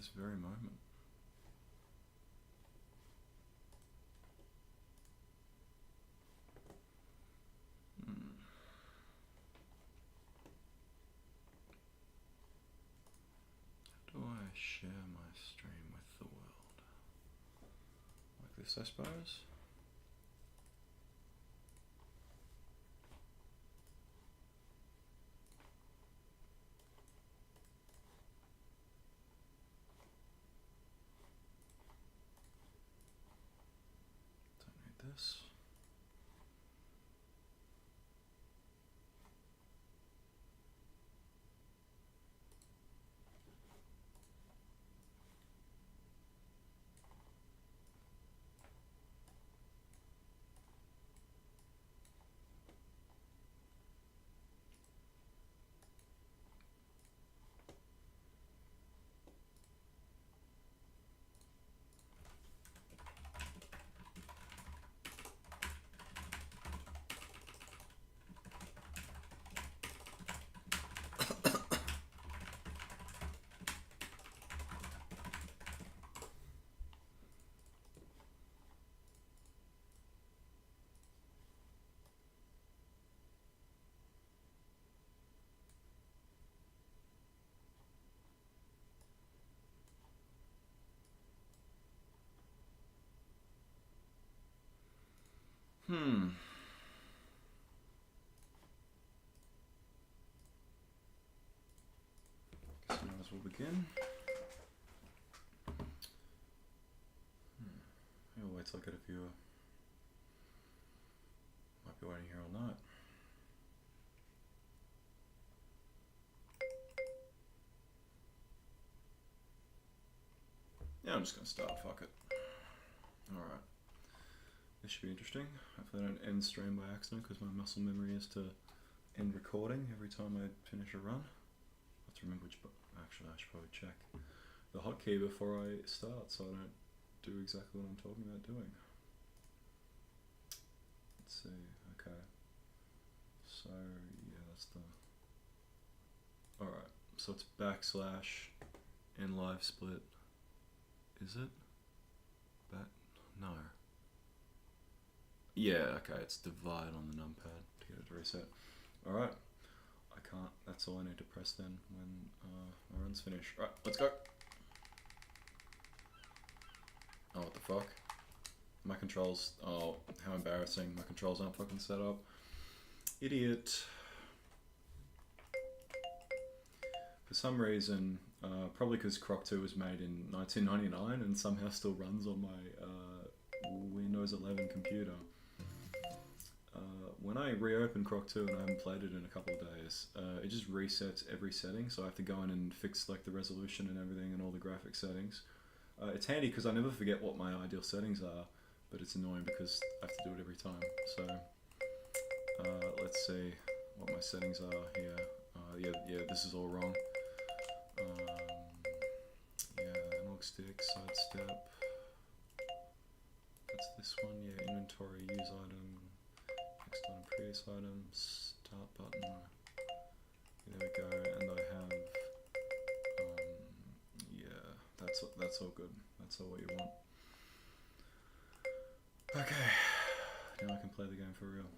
this very moment. How do I share my stream with the world? Like this, I suppose? Don't need this. Guess we might as well begin. I'll wait till I get a viewer. Might be waiting here all night. Yeah, I'm just gonna start, fuck it. Alright. This should be interesting. Hopefully I don't end stream by accident because my muscle memory is to end recording every time I finish a run. I have to remember which button. Actually, I should probably check the hotkey before I start so I don't do exactly what I'm talking about doing. Let's see, okay. So, yeah, that's the... Alright, so it's backslash and live split. Is it? No. Yeah, okay, it's divide on the numpad to get it to reset. Alright, I can't, that's all I need to press then when my run's finished. Alright, let's go! Oh, what the fuck? My controls, oh, how embarrassing, my controls aren't fucking set up. Idiot. For some reason, probably because Croc 2 was made in 1999 and somehow still runs on my Windows 11 computer. When I reopen Croc 2 and I haven't played it in a couple of days, it just resets every setting, so I have to go in and fix like the resolution and everything and all the graphic settings. It's handy because I never forget what my ideal settings are, but it's annoying because I have to do it every time. So let's see what my settings are here. Yeah, this is all wrong. Yeah, analog stick, sidestep. That's this one, yeah, inventory, use item, next item, previous item, start button. There we go, and I have, yeah, that's all good. That's all what you want. Okay, now I can play the game for real.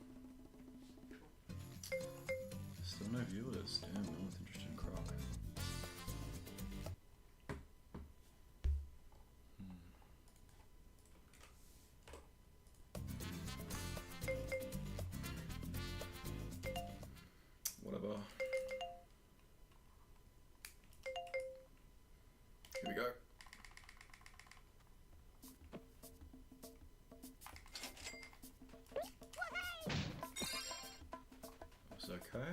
Still no viewers, damn, no one's interested in Croc. Whatever. Here we go. That's okay.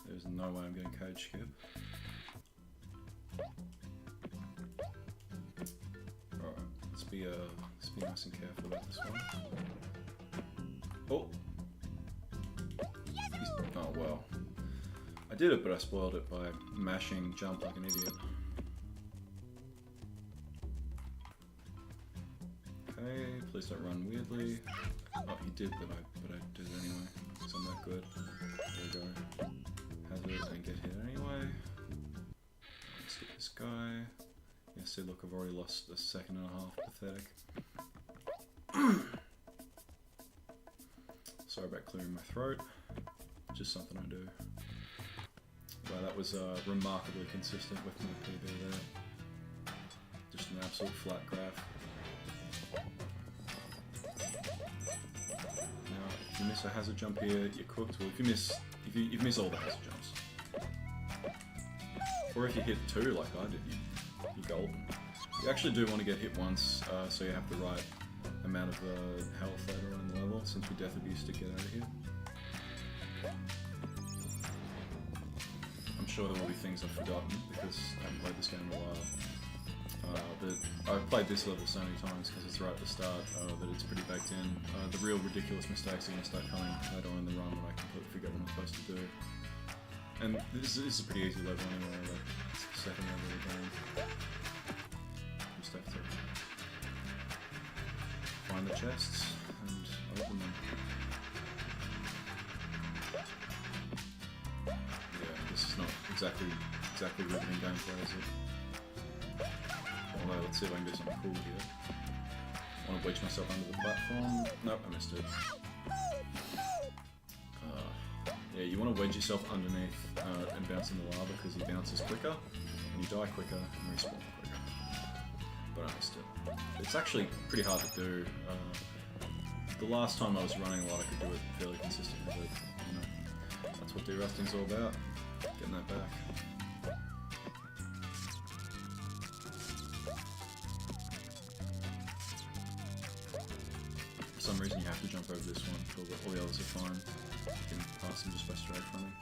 There's no way I'm getting cage skip. Alright, let's be nice and careful about this one. Oh! Oh well. I did it, but I spoiled it by mashing jump like an idiot. Okay, please don't run weirdly. Oh, he did, but I did it anyway, because I'm that good. There we go. Hazard and get hit anyway. guy. Yeah, see, look, I've already lost a second and a half. Pathetic. Sorry about clearing my throat. Just something I do. Wow, that was remarkably consistent with my PB there. Just an absolute flat graph. Now, if you miss a hazard jump here, you're cooked. Well, if you miss all the hazard jumps, or if you hit 2 like I did, you're golden. You actually do want to get hit once, so you have the right amount of health later on in the level, since we death abuse to get out of here. I'm sure there will be things I've forgotten because I haven't played this game in a while. But I've played this level so many times because it's right at the start that it's pretty baked in. The real ridiculous mistakes are going to start coming later on in the run when I completely forget what I'm supposed to do. And this is a pretty easy level anyway, like it's the second level of the game. Just have to find the chests and open them. Yeah, this is not exactly riveting gameplay, is it? Although, let's see if I can do something cool here. I want to wedge myself under the platform. Nope, I missed it. Yeah, you want to wedge yourself underneath and bounce in the lava because he bounces quicker, and you die quicker and respawn quicker. But I missed it. It's actually pretty hard to do. The last time I was running a lot, I could do it fairly consistently, but you know, that's what Derusting's all about. Getting that back. For some reason you have to jump over this one, all the others are fine. You can pass them just by straight running.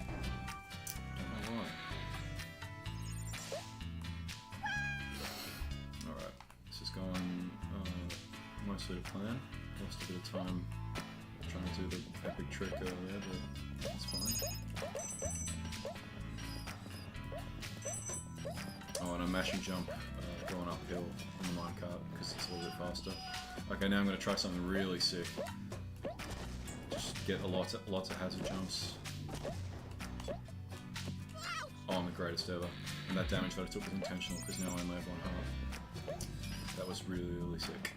Don't know why. Alright, this is going mostly to plan. Lost a bit of time trying to do the epic trick earlier, but that's fine. Oh, and I'm mashing jump going uphill on the minecart because it's a little bit faster. Okay, now I'm going to try something really sick. Just get lots of hazard jumps. Oh, I'm the greatest ever. And that damage that I took was intentional because now I only have 1 heart. That was really, really sick.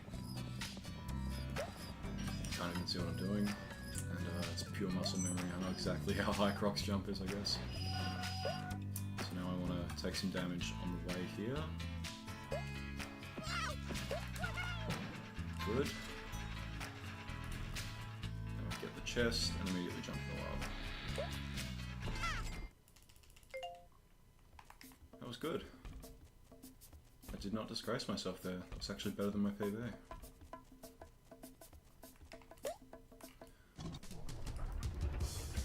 Can't even see what I'm doing. And it's pure muscle memory. I know exactly how high Croc's jump is, I guess. So now I want to take some damage on the way here. Good. Now I get the chest and immediately jump in the lava. That was good. I did not disgrace myself there. That was actually better than my PB.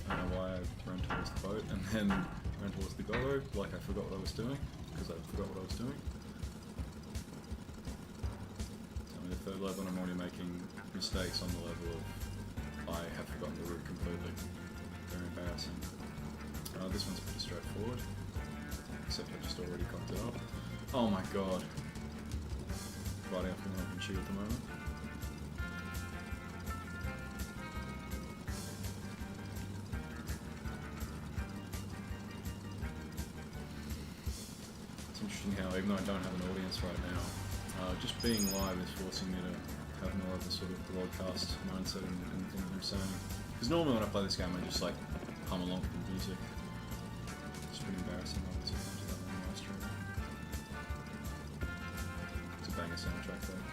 I don't know why I ran towards the boat and then ran towards the Golo, like I forgot what I was doing, because I forgot what I was doing. The third level, I'm already making mistakes on the level of I have forgotten the route completely. Very embarrassing. This one's pretty straightforward, except I just already cocked it up. Oh my god. Right off the open shoe at the moment. It's interesting how, even though I don't have an audience right now, just being live is forcing me to have more of a sort of broadcast mindset in the things I'm saying. Because normally when I play this game, I just like hum along to the music. It's pretty embarrassing all the time to that on my stream. It's a banger soundtrack though.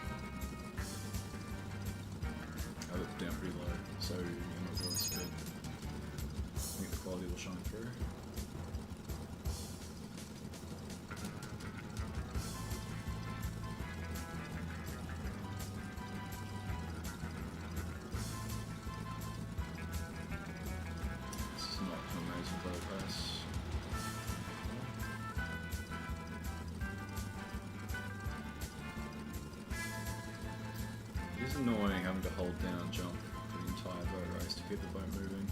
I have it down pretty low, so you know my voice, but I think the quality will shine through. It is annoying having to hold down jump for the entire boat race to keep the boat moving.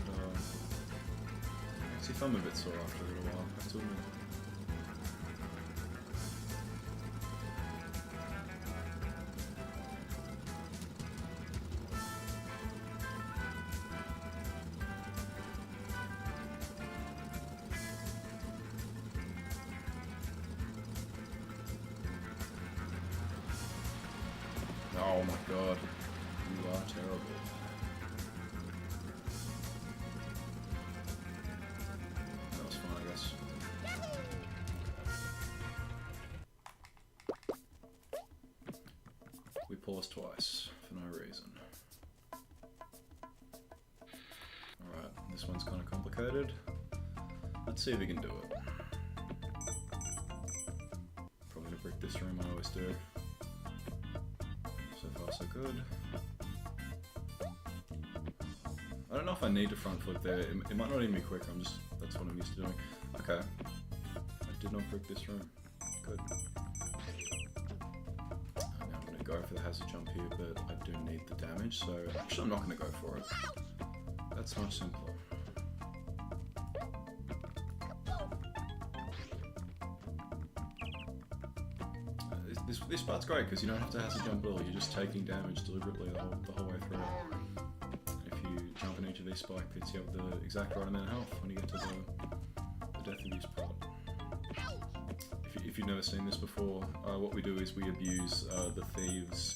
But, see if I'm a bit sore after a little while, I have to admit. Oh my god. You are terrible. That was fun, I guess. We paused twice, for no reason. Alright, this one's kind of complicated. Let's see if we can do it. Probably gonna brick this room, I always do. So far so good. I don't know if I need to front flip there. It might not even be quick, that's what I'm used to doing. Okay. I did not brick this room. Good. Now I'm gonna go for the hazard jump here, but I do need the damage, so actually I'm not gonna go for it. That's much simpler. This part's great because you don't have to hazard jump at all, you're just taking damage deliberately the whole way through. If you jump in each of these spike pits, you have the exact right amount of health when you get to the death abuse part. If you've never seen this before, what we do is we abuse the thieves'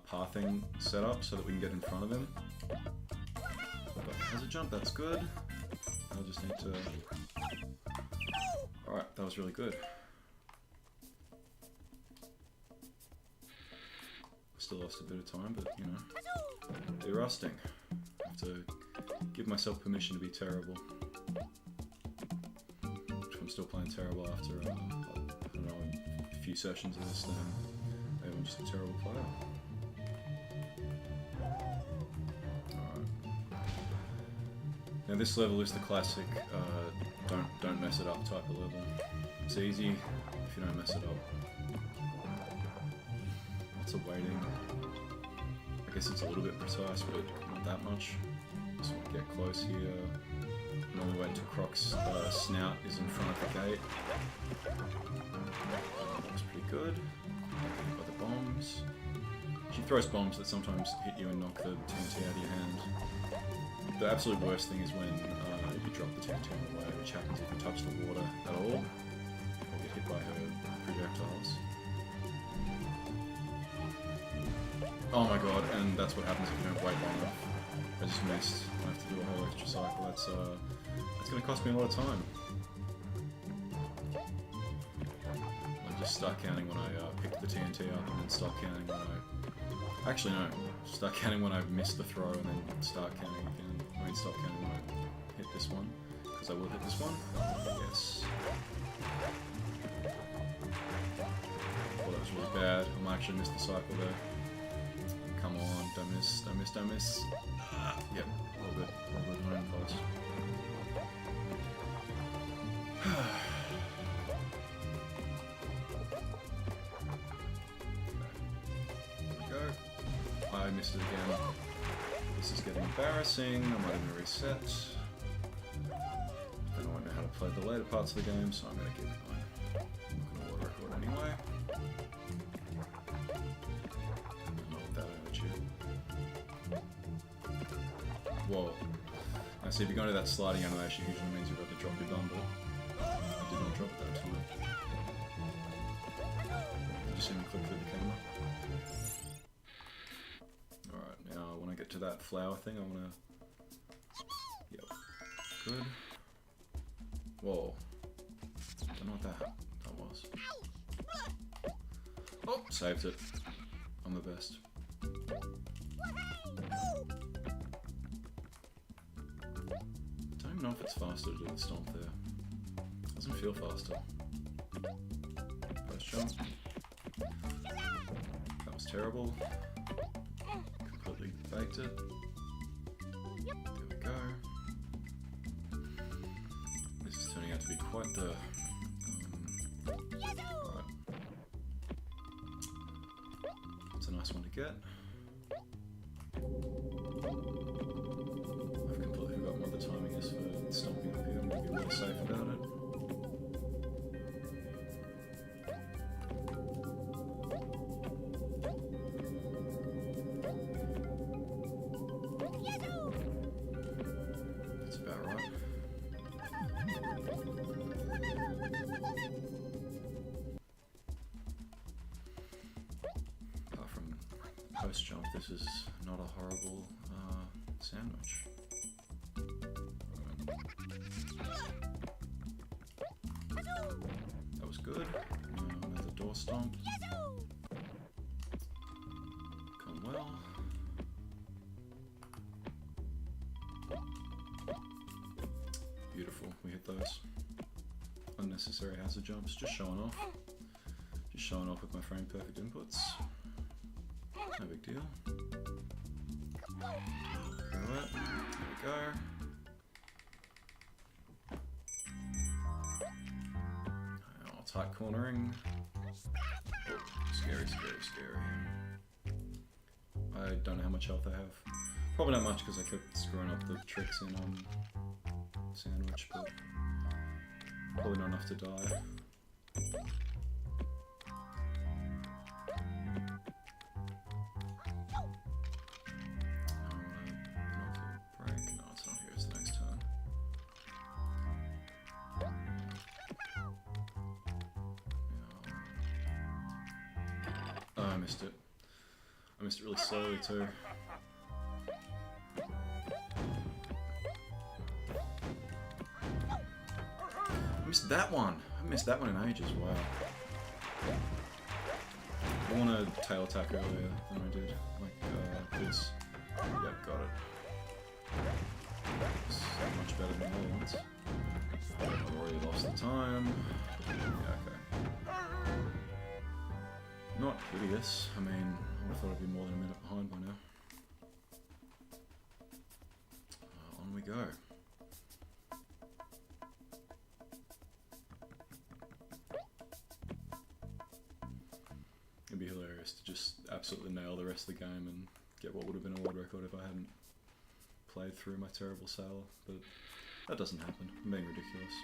pathing setup so that we can get in front of them. But hazard jump, that's good. I just need to... Alright, that was really good. Still lost a bit of time, but you know, derusting. I have to give myself permission to be terrible. Which I'm still playing terrible after, I don't know, a few sessions of this, then maybe I'm just a terrible player. Alright. Now this level is the classic, don't mess it up type of level. It's easy if you don't mess it up. Lots of waiting. I guess it's a little bit precise, but not that much. Just want to get close here. Normally wait until Croc's snout is in front of the gate. Looks pretty good. Got the bombs. She throws bombs that sometimes hit you and knock the TNT out of your hand. The absolute worst thing is when you drop the TNT on the way, which happens if you touch the water at all, or get hit by her projectiles. Oh my god, and that's what happens if you don't wait long enough. I just missed. I have to do a whole extra cycle. That's gonna cost me a lot of time. I just start counting when I pick the TNT up, and then stop counting when I... Actually no, start counting when I miss the throw, and then start counting again. I mean stop counting when I hit this one, because I will hit this one. Yes. Well, that was really bad. I might actually miss the cycle there. Come on, don't miss, don't miss, don't miss. Yep, all good, not even close. There we go. I missed it again. This is getting embarrassing. I might even reset. I don't know how to play the later parts of the game, so I'm going to keep it going. I'm not going to auto record anyway. Whoa. I see, if you go into that sliding animation, usually means you're about to drop your bumble. I did not drop it that time. Did you see me click through the camera? Alright, now when I get to that flower thing, I wanna... Yep. Good. Whoa. Don't know what that was. Oh! Saved it. I'm the best. I don't know if it's faster to do the stomp there. Doesn't feel faster. First jump. That was terrible. Completely faked it. There we go. This is turning out to be quite the... Right. That's a nice one to get. I've completely forgotten what the timing is for stomping up here. I'm going to be really safe about it. That's about right. Apart from post jump, this is not a horrible sandwich. That was good. Another door stomp. Gone well. Beautiful, we hit those. Unnecessary hazard jumps, just showing off. Just showing off with my frame perfect inputs. No big deal. There we go. Oh, tight cornering. Scary, scary, scary. I don't know how much health I have. Probably not much because I kept screwing up the tricks in sandwich, but probably not enough to die. I missed it. I missed it really slowly too. I missed that one! I missed that one in ages, wow. I want a tail attack earlier than I did. Like this. Yep, got it. So much better than the other ones. I've already lost the time. Yeah, okay. Not hideous. I mean, I would have thought I'd be more than a minute behind by now. On we go. It'd be hilarious to just absolutely nail the rest of the game and get what would have been a world record if I hadn't played through my terrible sailor, but that doesn't happen. I'm being ridiculous.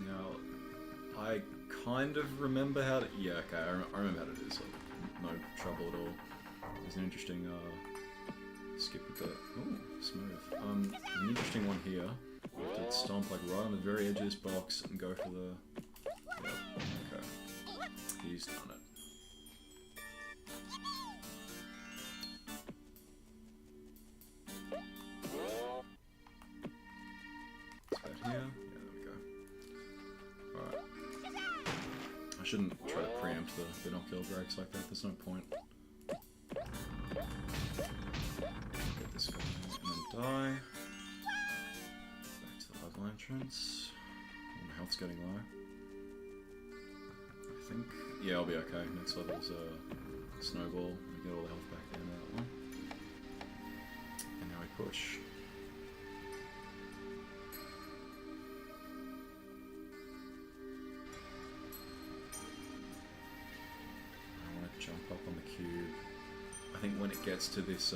Now, I kind of remember how to... Yeah, okay, I remember how to do this. Like, no trouble at all. There's an interesting skip with the... Ooh, smooth. There's an interesting one here. You have to stomp like right on the very edge of this box and go for the... Yep, okay. He's done it. Is that here? I shouldn't try to preempt the binocular breaks like that, there's no point. Get this guy and then die. Back to the level entrance. My health's getting low. I think. Yeah, I'll be okay. Next level's snowball. We get all the health back there in that one. And now we push. Jump up on the cube. I think when it gets to this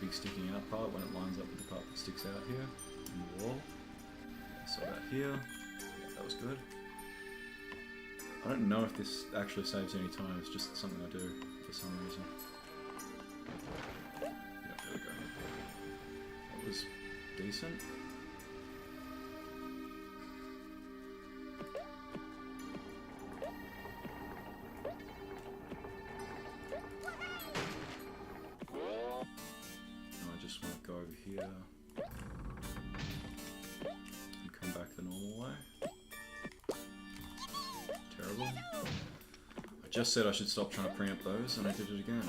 big sticking out part, when it lines up with the part that sticks out here in the wall. Yeah, so that here. Yeah, that was good. I don't know if this actually saves any time, it's just something I do for some reason. Yeah, there we go. That was decent. Here and come back the normal way. Terrible. I just said I should stop trying to preempt those and I did it again.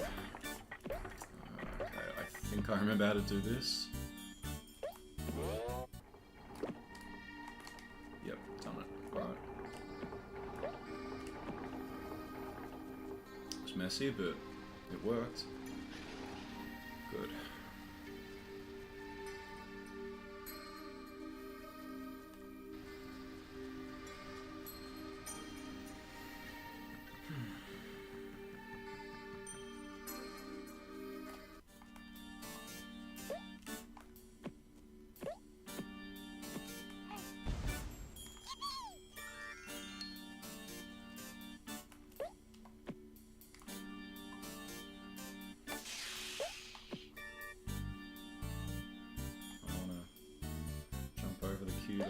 Okay, I think I remember how to do this. Yep, done it. Alright. It was messy, but it worked. Good.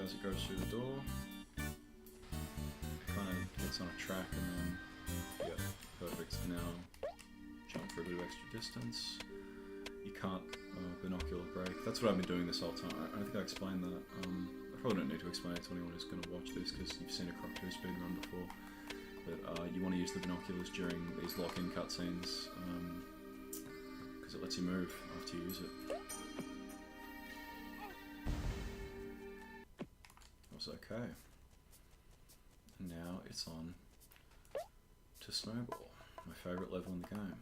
As it goes through the door, kind of gets on a track and then, yeah, perfect. Now, jump for a bit of extra distance. You can't binocular break. That's what I've been doing this whole time. I don't think I explained that. I probably don't need to explain it to anyone who's going to watch this because you've seen a Croc 2 speedrun before. But you want to use the binoculars during these lock-in cutscenes because it lets you move after you use it. That was okay. And now it's on to Snowball, my favourite level in the game.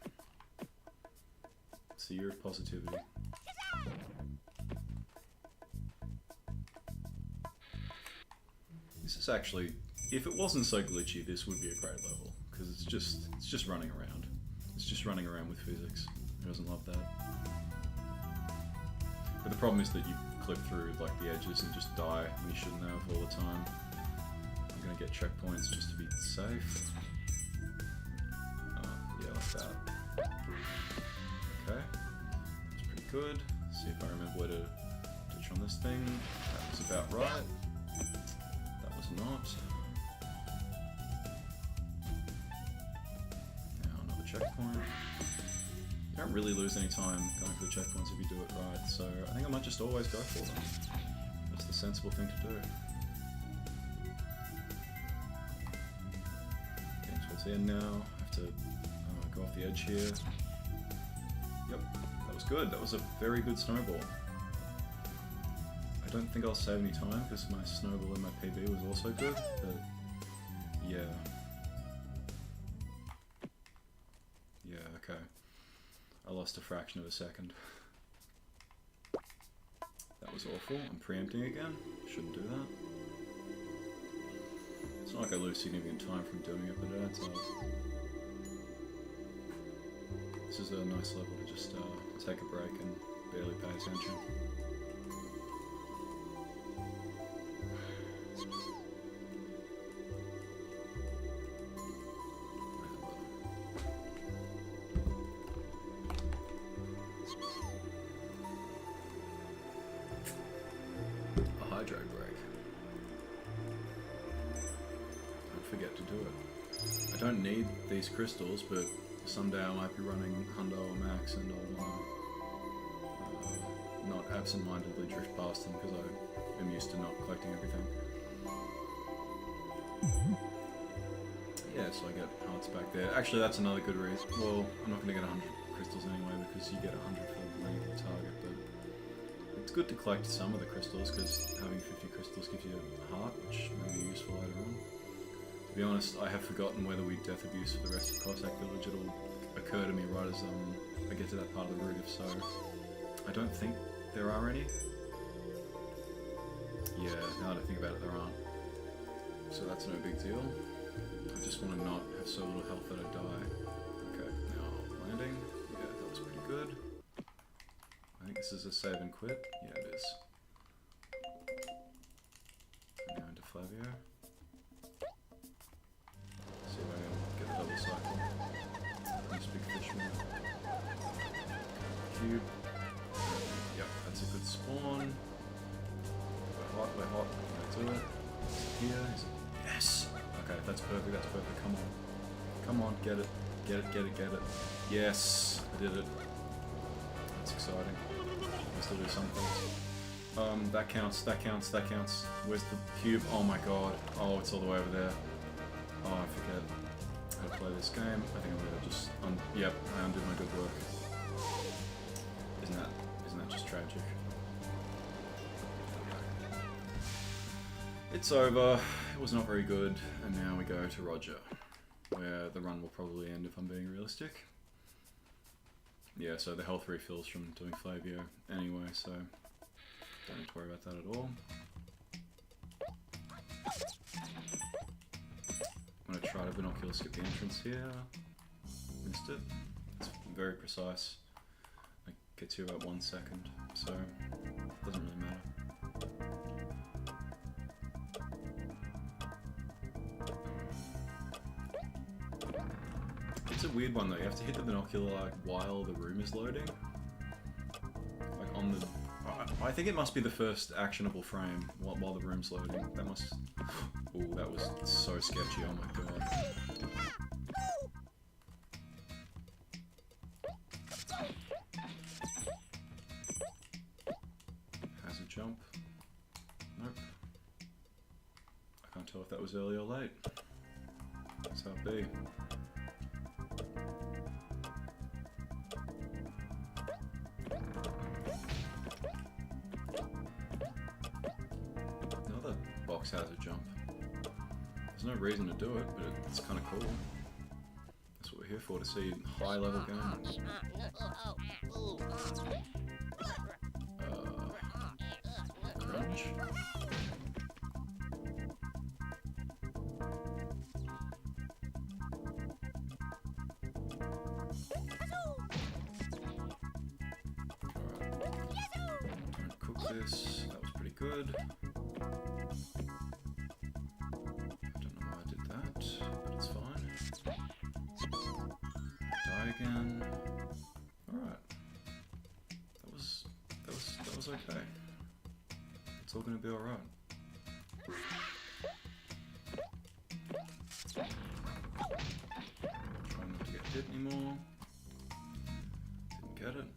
It's the year of positivity. This is actually, if it wasn't so glitchy, this would be a great level because it's just running around. It's just running around with physics. Who doesn't love that? But the problem is that you clip through like the edges and just die when you shouldn't have all the time. I'm gonna get checkpoints just to be safe. Yeah, like that. Okay, that's pretty good. See if I remember where to touch on this thing. That was about right. That was not. Now another checkpoint. You don't really lose any time going for the checkpoints if you do it right, so I think I might just always go for them. That's the sensible thing to do. Getting towards the end now. I have to go off the edge here. Yep, that was good. That was a very good snowball. I don't think I'll save any time because my snowball in my PB was also good, but yeah. Yeah, okay. I lost a fraction of a second. That was awful. I'm preempting again. Shouldn't do that. It's not like I lose significant time from doing it, but it adds up. This is a nice level to just take a break and barely pay attention. A hydrate break. Don't forget to do it. I don't need these crystals, but someday I might be running Hundo or Max and I'll not absent-mindedly drift past them because I am used to not collecting everything. Yeah, so I get hearts back there. Actually, that's another good reason. Well, I'm not going to get 100 crystals anyway because you get 100 for laying the target, but it's good to collect some of the crystals because having 50 crystals gives you a heart, which may be useful later on. To be honest, I have forgotten whether we death abuse for the rest of Cossack Village. It'll occur to me right as I get to that part of the route, if so. I don't think there are any. Yeah, now that I think about it, there aren't. So that's no big deal. I just want to not have so little health that I die. Okay, now landing. Yeah, that was pretty good. I think this is a save and quit. Yeah, it is. Now into Flavio. See if I can get a double cycle. Nice big fish man. Cube. Yep, that's a good spawn. We're hot, let's do it. Here, yes! Okay, that's perfect, that's perfect, come on. Come on, get it, get it, get it, get it. Yes, I did it. That's exciting. I still do some things. That counts, that counts, that counts. Where's the cube? Oh my god. Oh, it's all the way over there. Oh, I forget how to play this game. I think I'm gonna just, yep, I undid my good work. Isn't that just tragic? It's over. It was not very good, and now we go to Roger, where the run will probably end if I'm being realistic. Yeah, so the health refills from doing Flavio anyway, so don't need to worry about that at all. I'm going to try to binocular skip the entrance here. Missed it. It's very precise. It gets you about 1 second, so it doesn't really matter. It's a weird one though, you have to hit the binocular like while the room is loading. Like on the... I think it must be the first actionable frame while the room's loading. That must... Ooh, that was so sketchy, oh my god. that was early or late. That's how it be. Another box hazard jump. There's no reason to do it, but it's kind of cool. That's what we're here for, to see high level games. Grunge? Don't cook this. That was pretty good. Don't know why I did that, but it's fine. Die again. Alright. That was okay. It's all gonna be alright. Try not to get hit anymore. Didn't get it.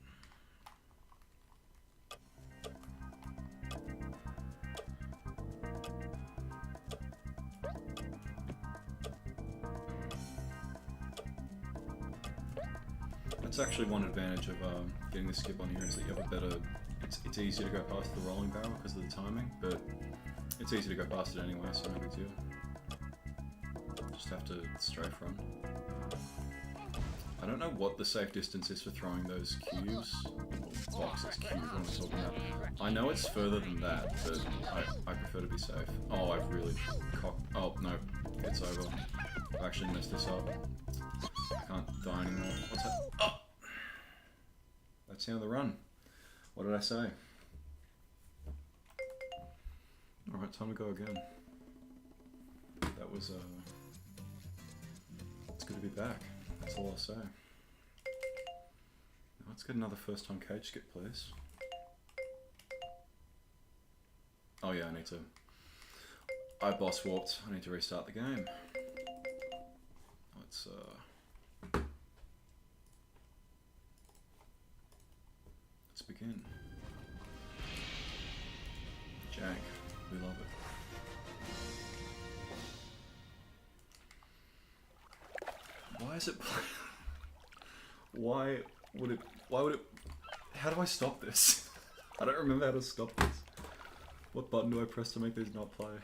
That's actually one advantage of getting the skip on here, is that you have a better... It's easier to go past the rolling barrel because of the timing, but it's easy to go past it anyway, so no big deal. Just have to strafe run. I don't know what the safe distance is for throwing those cubes, or boxes, cubes, what am I talking about? I know it's further than that, but I prefer to be safe. Oh, I've really cocked... Oh, no, it's over. I've actually messed this up. I can't die anymore. What's that? Oh! That's the end of the run. What did I say? Alright, time to go again. That was, it's good to be back. That's all I'll say. Now let's get another first time cage skip, please. Oh yeah, I need to... I boss warped. I need to restart the game. Let's, let's begin. Jack, we love it. Why is it... Why would it... How do I stop this? I don't remember how to stop this. What button do I press to make these not play?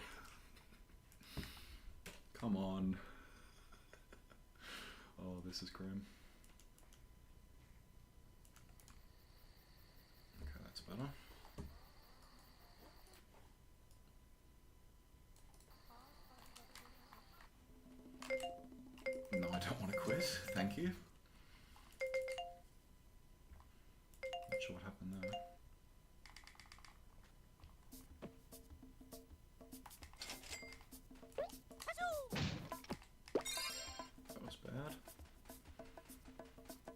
Come on. Oh, this is grim. Okay, that's better. No, I don't want to quit. Thank you. Not sure what happened there. That was bad.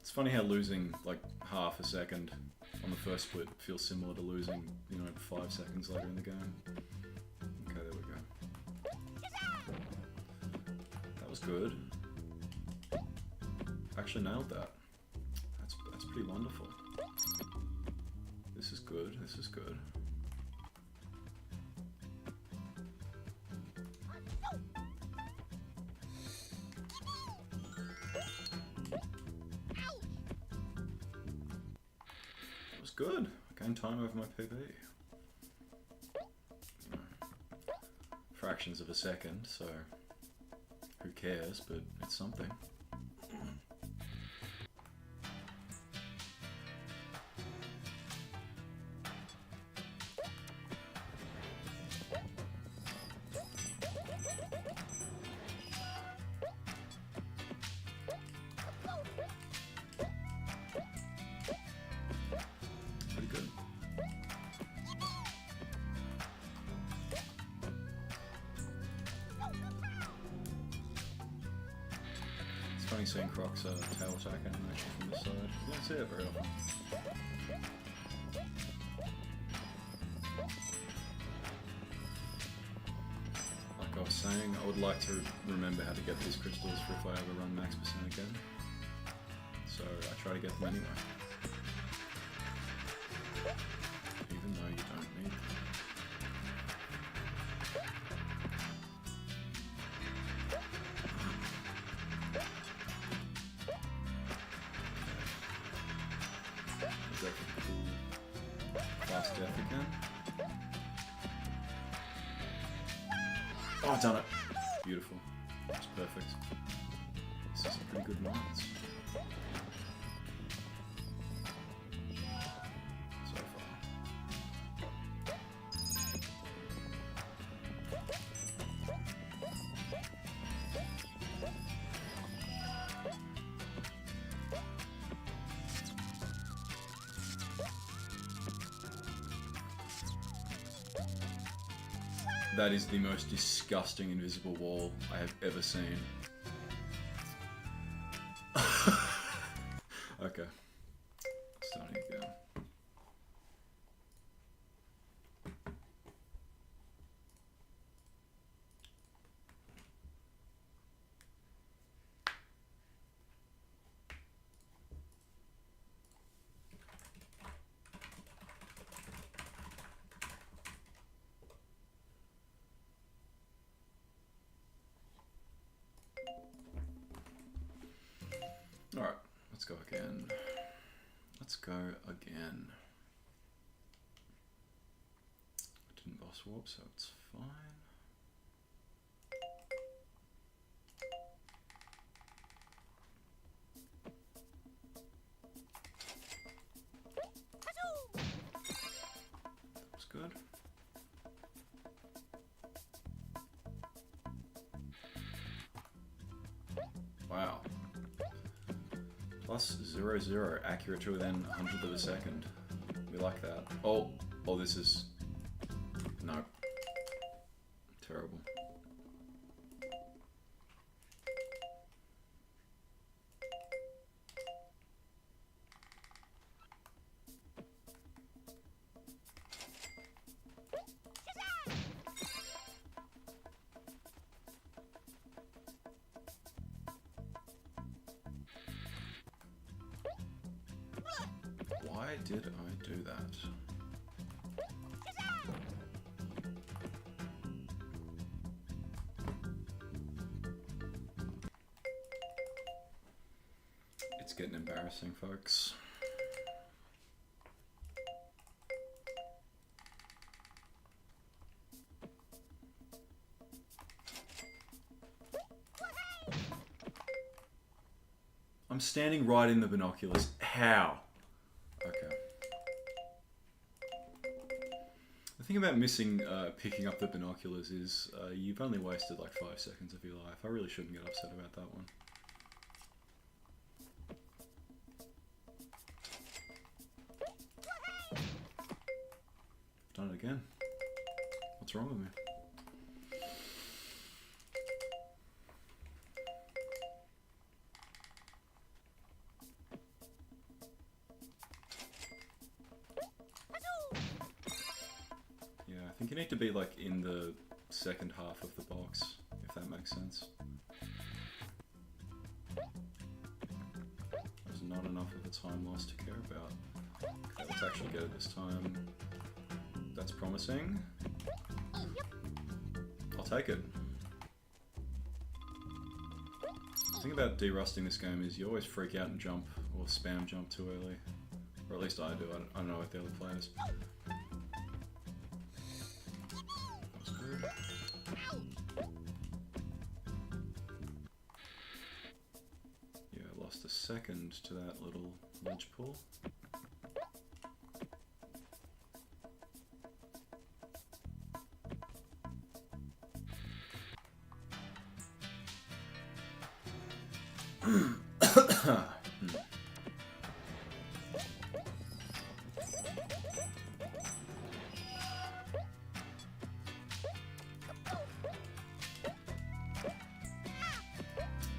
It's funny how losing like half a second on the first split feels similar to losing, you know, 5 seconds later in the game. Okay, there we go. That was good. Actually nailed that. That's pretty wonderful. This is good, this is good. That was good. I gained time over my PB. Fractions of a second, so who cares, but it's something. Funny seeing Croc's tail attack animation from this side. You don't see it very often. Like I was saying, I would like to remember how to get these crystals for if I ever run max percent again. So I try to get them anyway. Even though you don't need them. go for cool fast death again. Oh, I've done it! Beautiful. That's perfect. This is some pretty good lines. So far. That is the most disgusting invisible wall I have ever seen. Okay. Starting again. Alright, let's go again. Let's go again. I didn't boss warp, so it's fine. That was good. Wow. Plus 0, accurate to within 100th of a second. We like that. Oh, this is... No. Terrible. Why did I do that? It's getting embarrassing, folks. I'm standing right in the binoculars. How? Okay. The thing about missing picking up the binoculars is you've only wasted like 5 seconds of your life. I really shouldn't get upset about that one. I've done it again. What's wrong with me? I think you need to be like in the second half of the box, if that makes sense. There's not enough of a time loss to care about. Okay, let's actually get it this time. That's promising. I'll take it. The thing about derusting this game is you always freak out and jump, or spam jump too early. Or at least I do, I don't know what the other players. Yeah, I lost a second to that little ledge pull.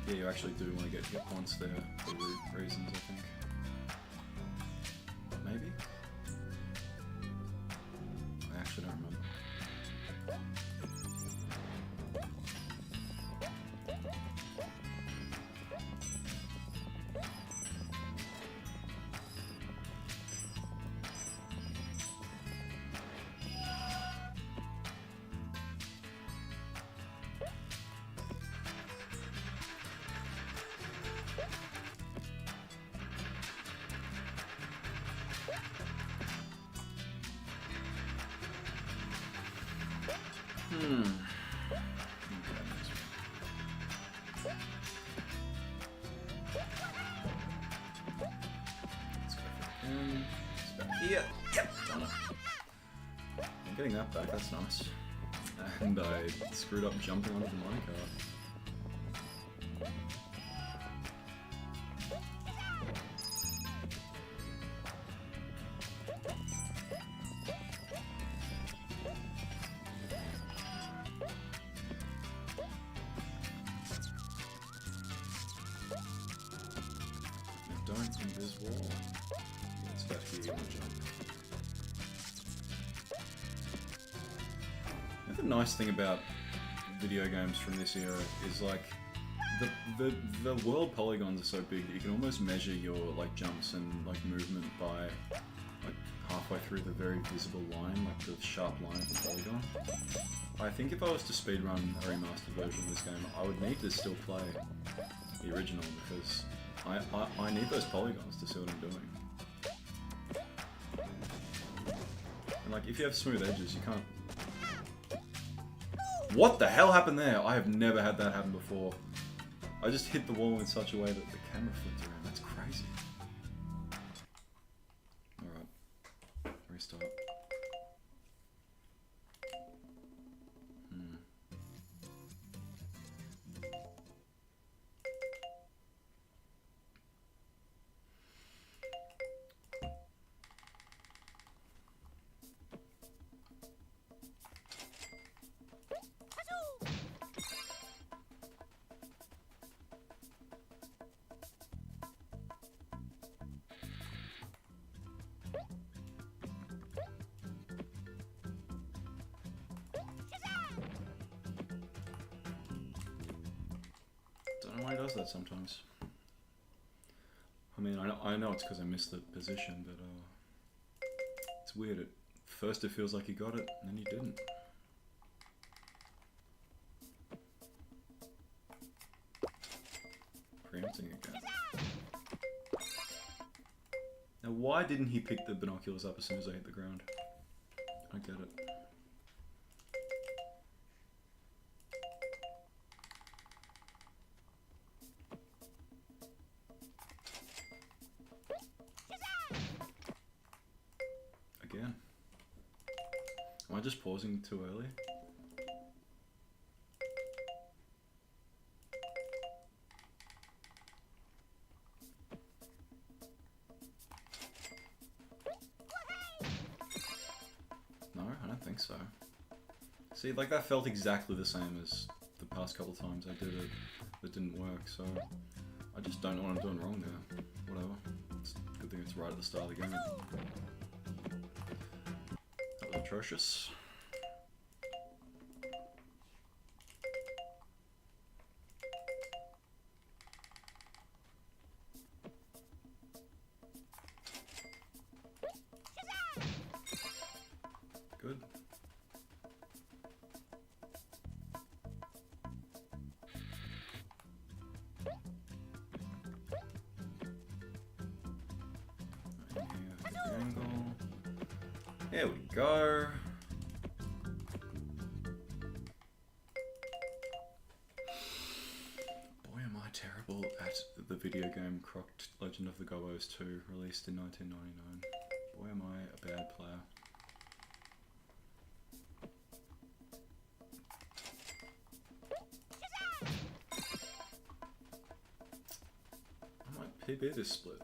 Yeah, you actually do want to get hit points there for reasons, I think. Maybe? I actually don't remember. Hmm. Okay, let's go for it. It's back here. Yep, done it. I'm getting that back, that's nice. And I screwed up jumping onto the minecart. Don't invis wall. Yeah, it's back here, you want to jump. The nice thing about video games from this era is like the world polygons are so big that you can almost measure your like jumps and like movement by like halfway through the very visible line, like the sharp line of the polygon. I think if I was to speedrun a remastered version of this game, I would need to still play the original because I need those polygons to see what I'm doing. And like if you have smooth edges, you can't. What the hell happened there? I have never had that happen before. I just hit the wall in such a way that the camera flipped around. That's crazy. Alright. Restart. Don't know why he does that sometimes. I mean, I know it's because I missed the position, but it's weird. At first it feels like he got it, and then he didn't. Preempting again. Now why didn't he pick the binoculars up as soon as I hit the ground? I get it. Again. Am I just pausing too early? No, I don't think so. See, like that felt exactly the same as the past couple times I did it that didn't work, so I just don't know what I'm doing wrong there. Whatever. It's a good thing it's right at the start of the game. That was atrocious. Good. Right here, get the angle. There we go. Boy, am I terrible at the video game Croc Legend of the Gobos 2, released in 1999. Boy, am I a bad player. I might PB this split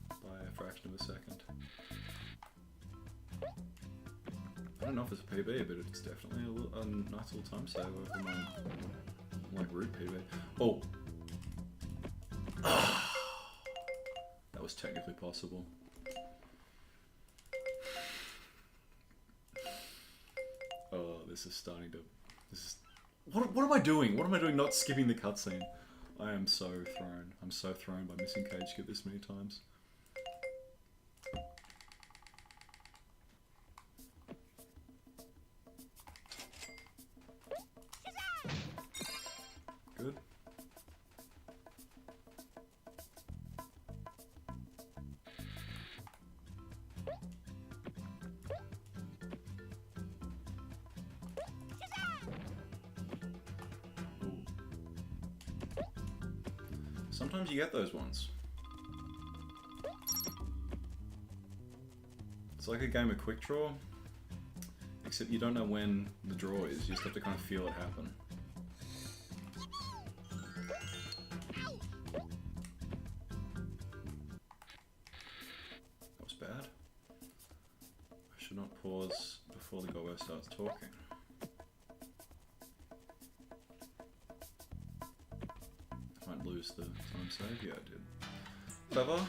by a fraction of a second. I don't know if it's a PB, but it's definitely a nice little time saver over my root PB. Oh! That was technically possible. Oh, this is starting to... What am I doing? What am I doing not skipping the cutscene? I am so thrown. I'm so thrown by missing cage skip this many times. Good. Sometimes you get those ones. It's like a game of quick draw, except you don't know when the draw is, you just have to kind of feel it happen. That was bad. I should not pause before the gobbo starts talking. I might lose the time save. Yeah, I did. Whatever.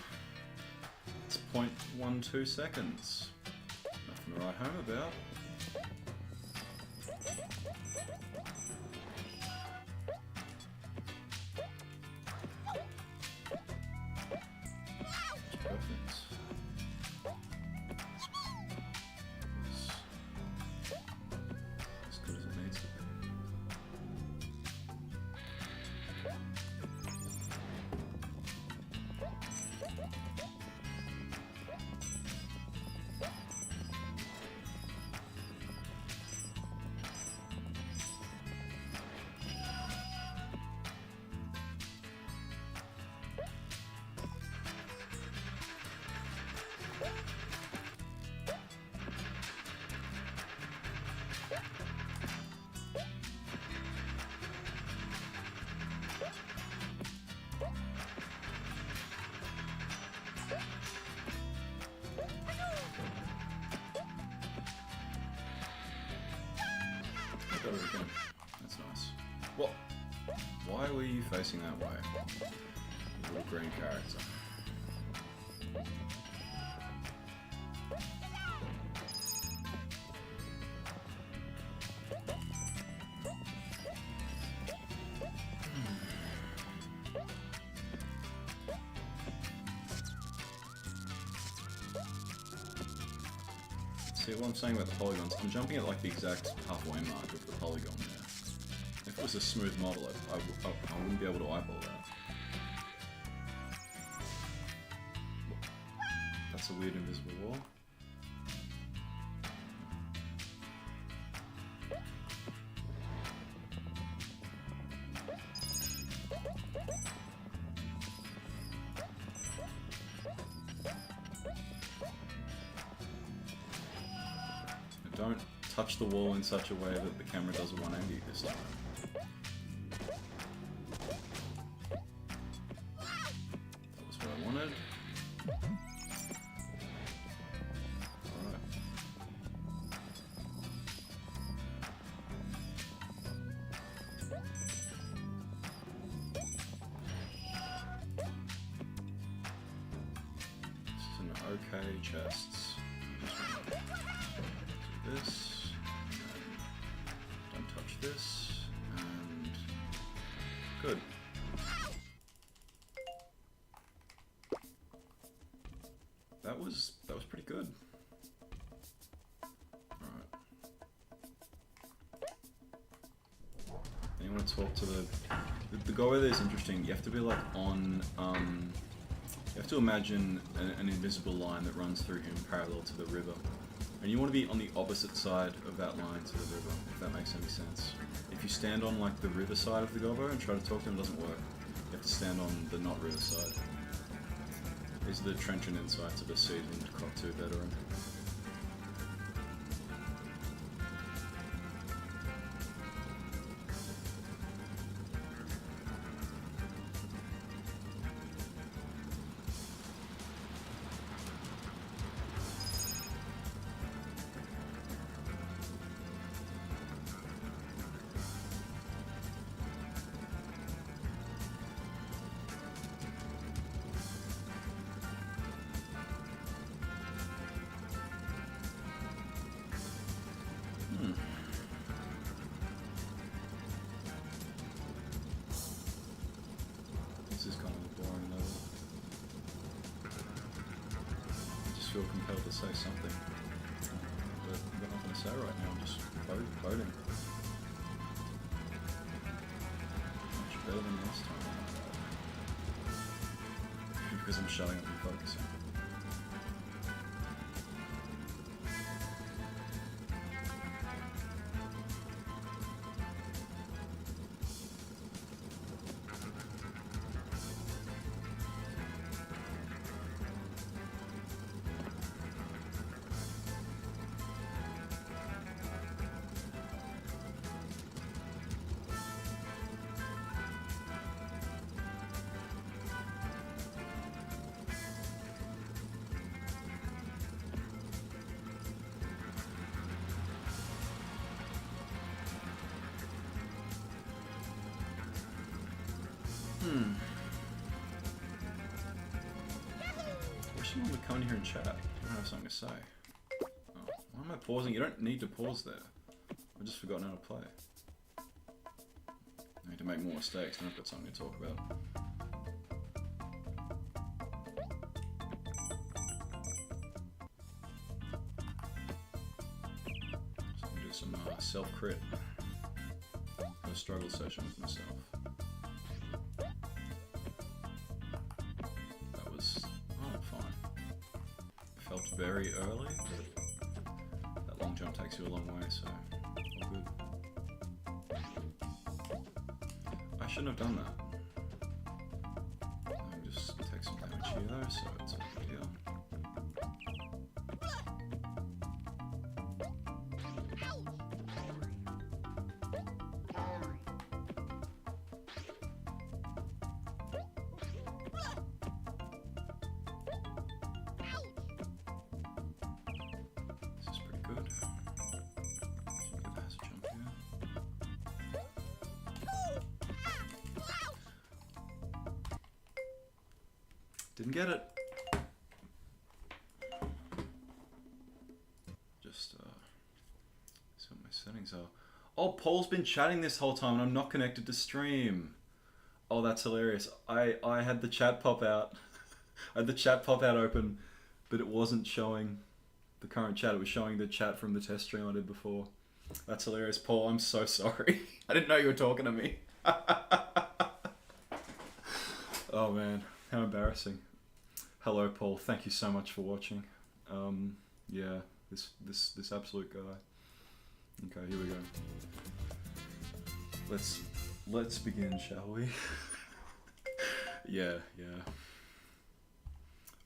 It's 0.12 seconds. Nothing to write home about. Perfect. As good as it needs to be. Go again. That's nice. What? Why were you facing that way? You little green character. See what I'm saying about the polygons? I'm jumping at like the exact halfway mark of the polygon there. If it was a smooth model, I wouldn't be able to eyeball that. That's a weird invisible wall. Don't touch the wall in such a way that the camera does a 180 this time. That was what I wanted. Alright. This is an okay chests. This, and don't touch this, and good. That was pretty good. Alright. And you want to talk to the goal where is interesting. You have to be like on you have to imagine an invisible line that runs through him parallel to the river. And you want to be on the opposite side of that line to the river, if that makes any sense. If you stand on like the river side of the gobbo and try to talk to him, it doesn't work. You have to stand on the not river side. These are the trenchant insights of a seasoned Croc 2 veteran. This is kind of a boring level. I just feel compelled to say something. But I'm not going to say right now, I'm just voting. Much better than last time. Because I'm shutting up and focusing. anyone would come in here and chat. I don't have something to say. Oh, why am I pausing? You don't need to pause there. I've just forgotten how to play. I need to make more mistakes and I've got something to talk about. So I'm gonna do some self-crit. A struggle session with myself. That was, fine. Felt very early, but that long jump takes you a long way, so all good. I shouldn't have done that. I'm just take some damage here though, so it's a big deal. This is pretty good. So you get that jump here. Didn't get it. Just see what my settings are. Oh, Paul's been chatting this whole time and I'm not connected to stream. Oh, that's hilarious. I had the chat pop out. I had the chat pop out open, but it wasn't showing the current chat. It was showing the chat from the test stream I did before. That's hilarious. Paul, I'm so sorry. I didn't know you were talking to me. Oh man, how embarrassing. Hello, Paul. Thank you so much for watching. Yeah, this absolute guy. Okay, here we go. Let's begin, shall we? Yeah.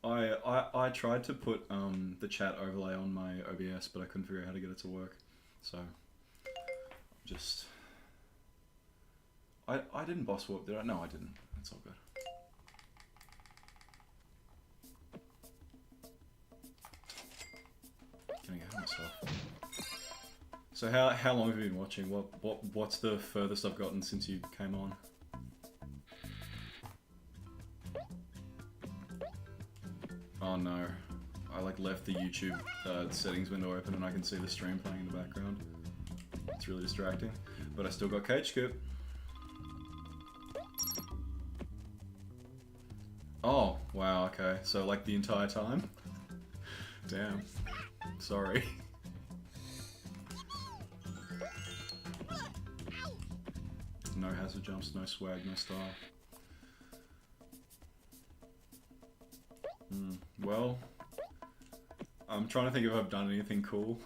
I tried to put the chat overlay on my OBS, but I couldn't figure out how to get it to work. So just I didn't boss warp, did I? No, I didn't. That's all good. Getting ahead of myself. So how long have you been watching? What's the furthest I've gotten since you came on? Oh no, I like left the YouTube settings window open and I can see the stream playing in the background. It's really distracting, but I still got cage scoop. Oh wow, okay, so like the entire time? Damn, sorry. No hazard jumps, no swag, no style. Well, I'm trying to think if I've done anything cool.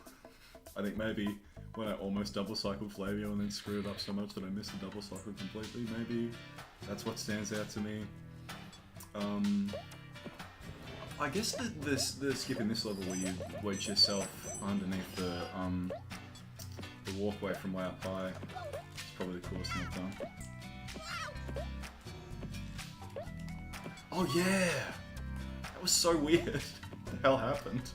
I think maybe when I almost double cycled Flavio and then screwed it up so much that I missed the double cycle completely, maybe that's what stands out to me. I guess the skip in this level where you wedge yourself underneath the walkway from way up high is probably the coolest thing I've done. Oh yeah! That was so weird. What the hell happened?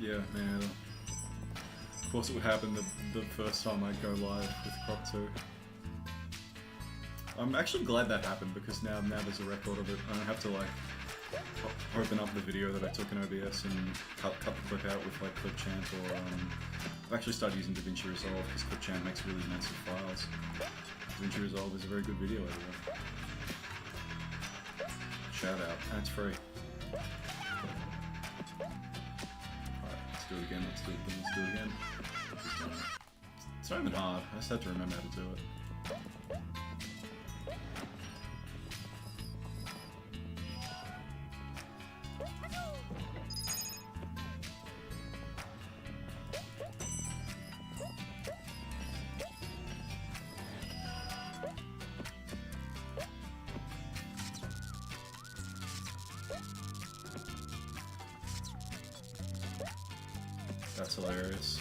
Yeah, man. Of course it would happen the first time I'd go live with Croc 2. I'm actually glad that happened because now there's a record of it. I don't have to like open up the video that I took in OBS and cut the clip out with like clipchamp or I've actually started using DaVinci Resolve because clipchamp makes really massive files. DaVinci Resolve is a very good video editor. Shout out, and it's free. Alright, let's do it again, let's do it again. It's not even hard, I just have to remember how to do it. That's hilarious.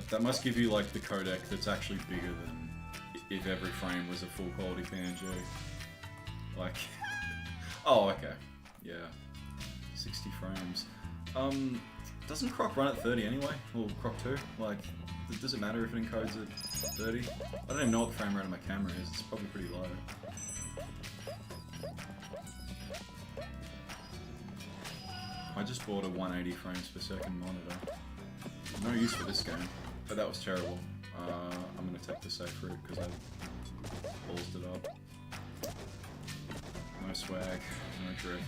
That must give you like the codec that's actually bigger than if every frame was a full quality PNG. Like, oh okay, yeah, 60 frames. Doesn't Croc run at 30 anyway? Or Croc 2? Like, does it matter if it encodes at 30? I don't even know what the frame rate of my camera is. It's probably pretty low. I just bought a 180 frames per second monitor. No use for this game, but that was terrible. I'm gonna take the safe route because I ballsed it up. No swag, no drip.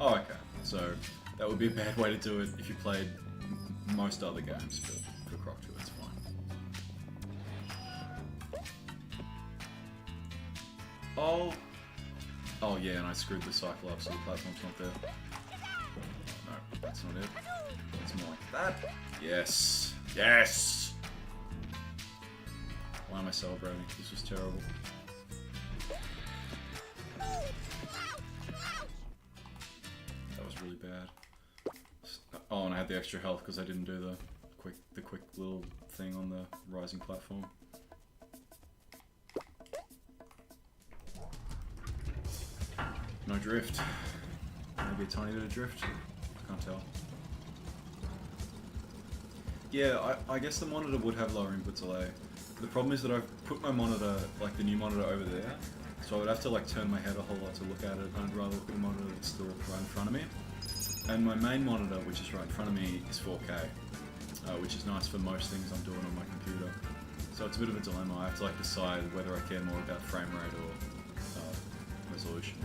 Oh, okay. So that would be a bad way to do it if you played most other games, but for Croc 2 it's fine. Oh yeah, and I screwed the cycle up so the platform's not there. No, that's not it. It's more like that. Yes! Yes! Why am I celebrating? This was terrible. That was really bad. Oh, and I had the extra health because I didn't do the quick little thing on the rising platform. No drift. Maybe a tiny bit of drift. Can't tell. Yeah, I guess the monitor would have lower input delay. The problem is that I've put my monitor, like the new monitor, over there, so I would have to like turn my head a whole lot to look at it. I'd rather look at a monitor that's still right in front of me. And my main monitor, which is right in front of me, is 4K, which is nice for most things I'm doing on my computer. So it's a bit of a dilemma. I have to like decide whether I care more about frame rate or resolution.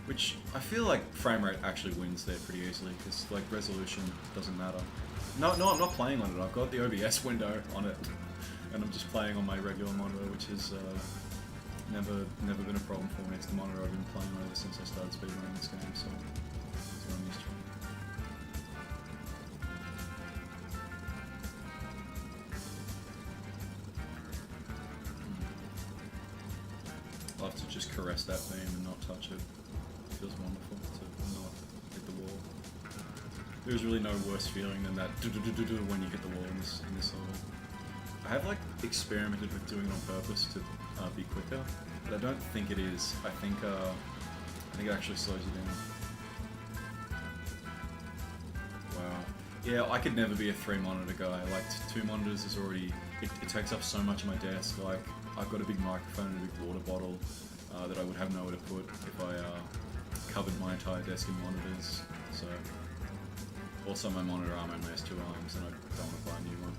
Which I feel like frame rate actually wins there pretty easily because like resolution doesn't matter. No, I'm not playing on it. I've got the OBS window on it, and I'm just playing on my regular monitor, which is never been a problem for me. It's the monitor I've been playing on ever since I started speedrunning this game, so that's what I'm used to. I'll have to just caress that beam and not touch it. It feels wonderful to not hit the wall. There's really no worse feeling than that when you hit the wall in this level. I have like experimented with doing it on purpose to be quicker, but I don't think it is. I think it actually slows you down. Wow. Yeah, I could never be a 3-monitor guy. Like 2 monitors is already it takes up so much of my desk. Like I've got a big microphone and a big water bottle that I would have nowhere to put if I covered my entire desk in monitors. So also my monitor arm only has 2 arms, and I don't want to buy a new one.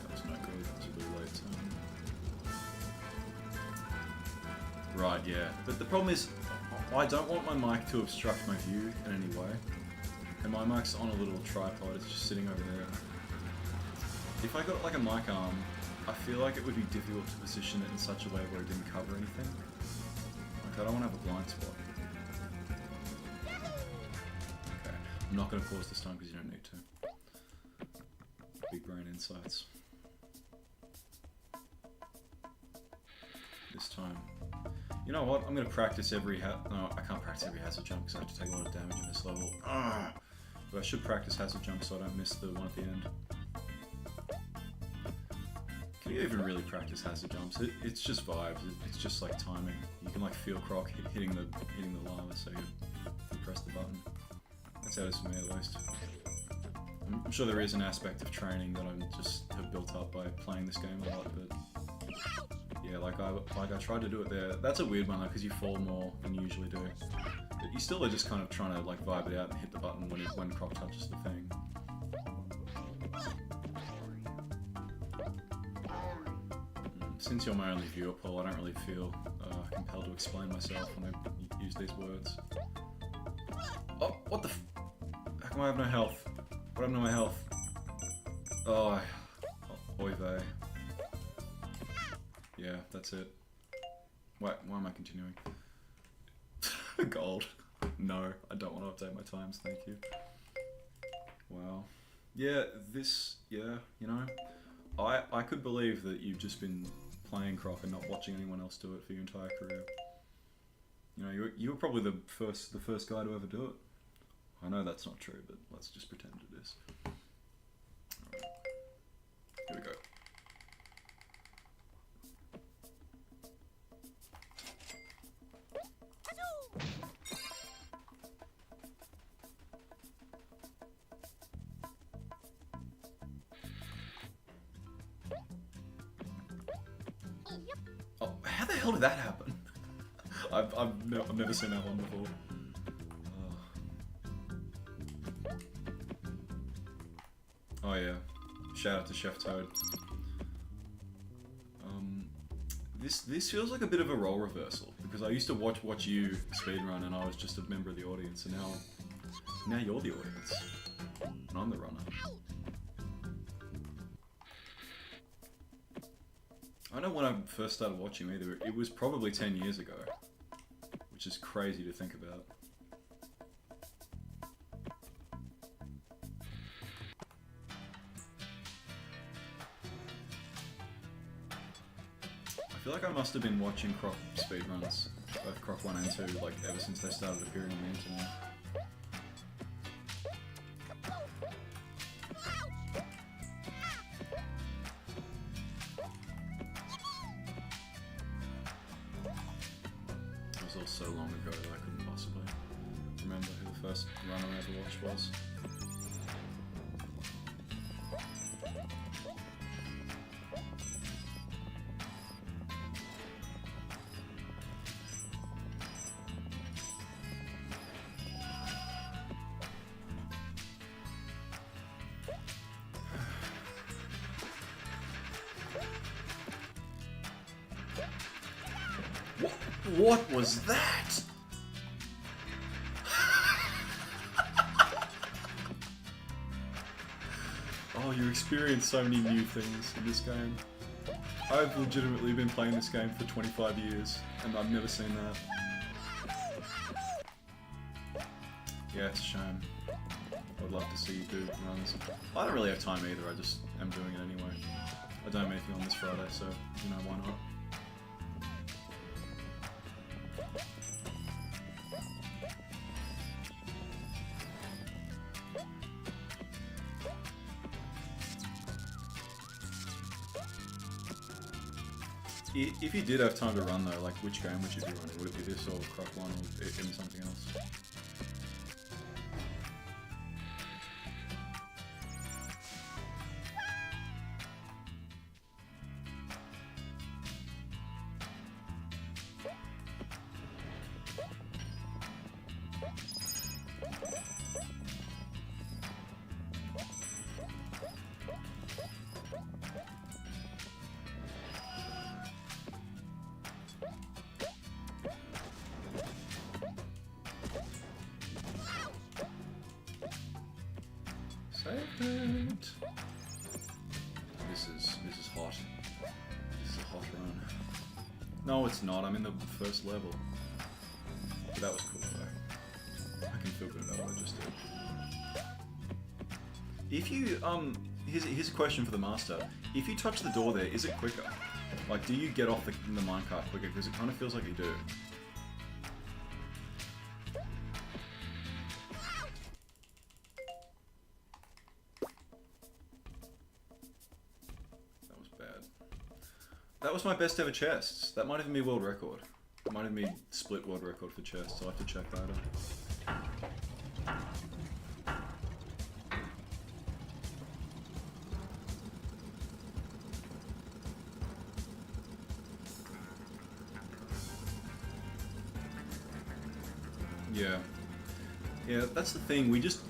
That was no good. That was a really late turn. Right, yeah. But the problem is, I don't want my mic to obstruct my view in any way. And my mic's on a little tripod, it's just sitting over there. If I got like a mic arm, I feel like it would be difficult to position it in such a way where it didn't cover anything. Like I don't want to have a blind spot. Okay, I'm not going to pause this time because you don't need to. Big brain insights. This time. You know what? I'm going to practice every no, I can't practice every hazard jump because I have to take a lot of damage in this level. But I should practice hazard jump so I don't miss the one at the end. Can you even really practice hazard jumps? It's just vibes. It's just like timing. You can like feel Croc hitting the lava, so you press the button. That's how it is for me at least. I'm sure there is an aspect of training that I just have built up by playing this game a lot, but yeah, like I tried to do it there. That's a weird one though, because you fall more than you usually do. But you still are just kind of trying to like vibe it out and hit the button when Croc touches the thing. Since you're my only viewer, Paul, I don't really feel compelled to explain myself when I use these words. Oh, what the f- How come I have no health? What happened to my health? Oh, oy vey. Yeah, that's it. Why am I continuing? Gold. No, I don't want to update my times, thank you. Wow. Yeah, you know, I could believe that you've just been playing Croc and not watching anyone else do it for your entire career. You know, you were probably the first guy to ever do it. I know that's not true, but let's just pretend it is. Alright. Here we go. hell did that happen? I've never seen that one before. Oh yeah, shout out to Chef Toad. This feels like a bit of a role reversal because I used to watch you speedrun and I was just a member of the audience, and now you're the audience and I'm the runner. I know when I first started watching either, it was probably 10 years ago, which is crazy to think about. I feel like I must have been watching Croc speedruns, both Croc 1 and 2, like ever since they started appearing on the internet. It was all so long ago that I couldn't possibly remember who the first runner I ever watched was. What was that? Oh, you experience so many new things in this game. I've legitimately been playing this game for 25 years, and I've never seen that. Yeah, it's a shame. I'd love to see you do runs. I don't really have time either, I just am doing it anyway. I don't have anything on this Friday, so, you know, why not? If you did have time to run though, like which game would you be running? Would it be this or Croc 1 or even something else? This is hot. This is a hot run. No, it's not. I'm in the first level. But that was cool though. I can feel good about what I just did. If you here's a question for the master. If you touch the door there, is it quicker? Like, do you get off the minecart quicker? Because it kind of feels like you do. That was my best ever chests. That might even be world record. It might even be split world record for chests. I'll have to check later. Yeah, that's the thing. We just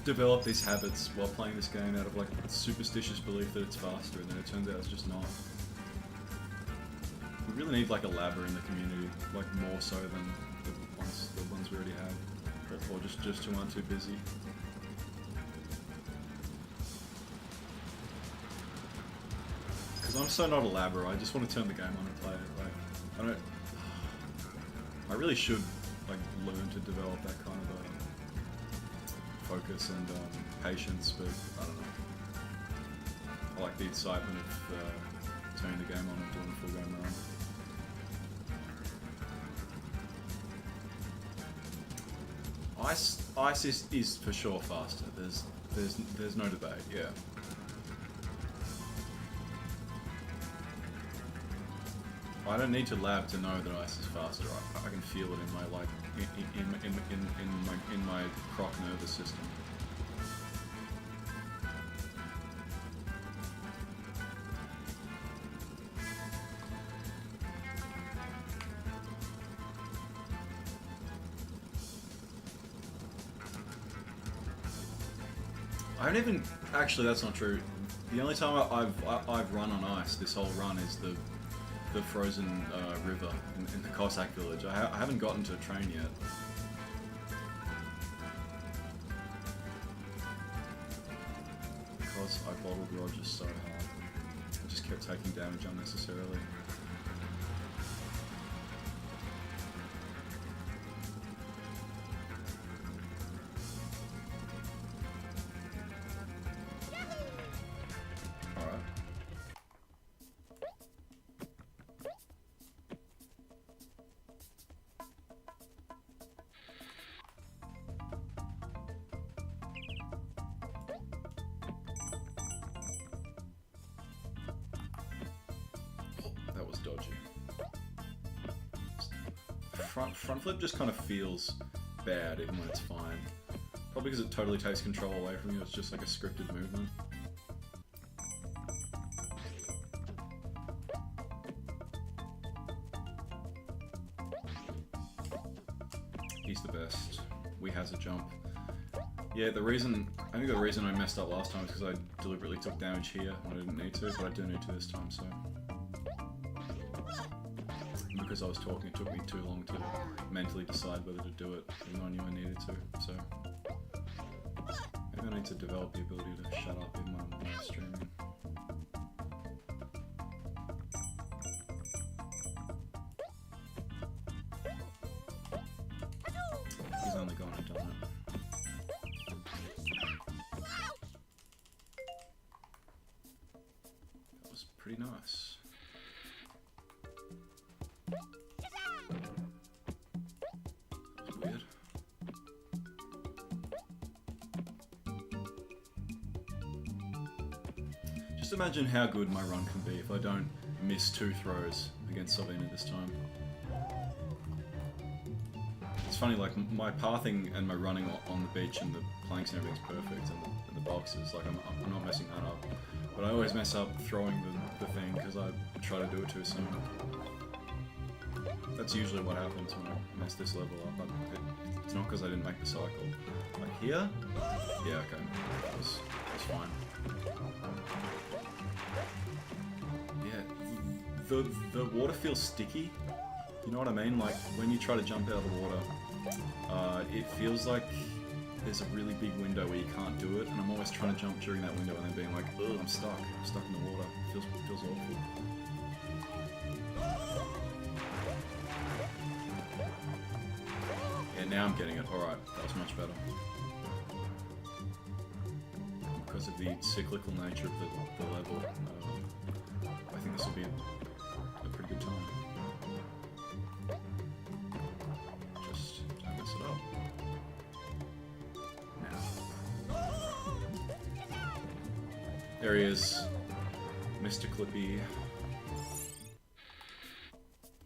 develop these habits while playing this game out of like superstitious belief that it's faster, and then it turns out it's just not. We really need like a labber in the community, like more so than the ones we already have, or just who aren't too busy. Because I'm so not a labber, I just want to turn the game on and play it. Like, I really should like learn to develop that kind of focus and patience, but I don't know. I like the excitement of turning the game on and doing a full game run. Ice is for sure faster. There's no debate. Yeah. I don't need to lab to know that ice is faster. I can feel it in my like in my Croc nervous system. haven't even... Actually, that's not true. The only time I've run on ice this whole run is the frozen river in the Cossack village. I haven't gotten to a train yet. Because I bottled Roger so hard. I just kept taking damage unnecessarily. Front flip just kind of feels bad even when it's fine. Probably because it totally takes control away from you, it's just like a scripted movement. He's the best. We has a jump. Yeah, I think the reason I messed up last time is because I deliberately took damage here when I didn't need to, but I do need to this time, so... Because I was talking, it took me too long to mentally decide whether to do it, even though I knew I needed to, so... Maybe I need to develop the ability to shut up in my streaming. He's only gone and done it. That was pretty nice. Just imagine how good my run can be if I don't miss 2 throws against Salvina this time. It's funny, like, my pathing and my running on the beach and the planks and everything's perfect, and the boxes, like, I'm not messing that up. But I always mess up throwing the thing because I try to do it too soon. That's usually what happens when I mess this level up. It's not because I didn't make the cycle. Like here? Yeah, okay. That was fine. Yeah, the water feels sticky. You know what I mean? Like, when you try to jump out of the water, it feels like there's a really big window where you can't do it, and I'm always trying to jump during that window and then being like, ugh, I'm stuck in the water. It feels awful. Yeah, now I'm getting it. Alright, that was much better. Because of the cyclical nature of the level, I think this will be a pretty good time. Just don't mess it up. Now. There he is. Mr. Clippy.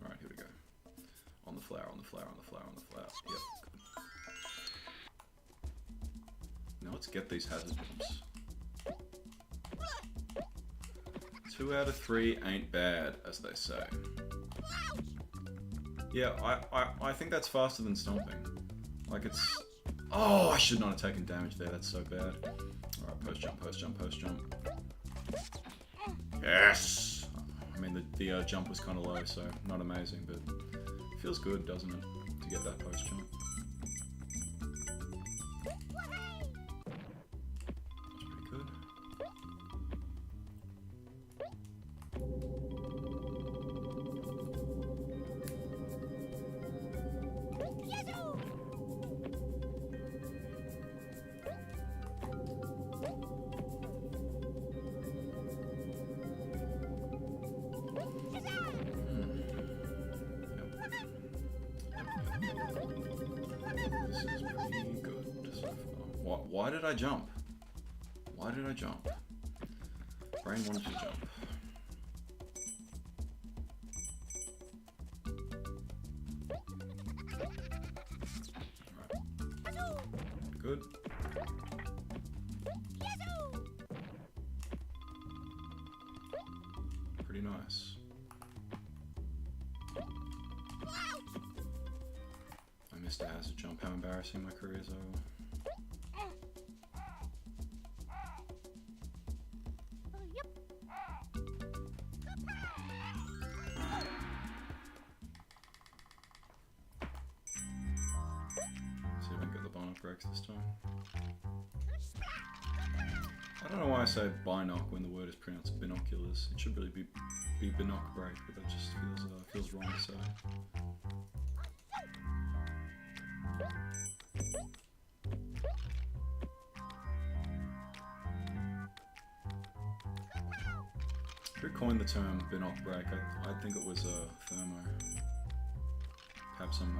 Alright, here we go. On the flower, on the flower, on the flower, on the flower. Yep, good. Now let's get these hazard jumps. 2 out of 3 ain't bad, as they say. Yeah, I think that's faster than stomping. Like, it's... Oh, I should not have taken damage there, that's so bad. Alright, post jump, post jump, post jump. Yes! I mean, the jump was kind of low, so not amazing, but it feels good, doesn't it, to get that post jump. Why did I jump? Why did I jump? Brain wanted to jump. Alright. Good. Pretty nice. I missed a hazard jump. How embarrassing, my career's over. don't get the binoc breaks this time. I don't know why I say binoc when the word is pronounced binoculars. It should really be binoc break, but that just feels wrong to say. Who coined the term binoc break? I think it was Thermo. Perhaps I'm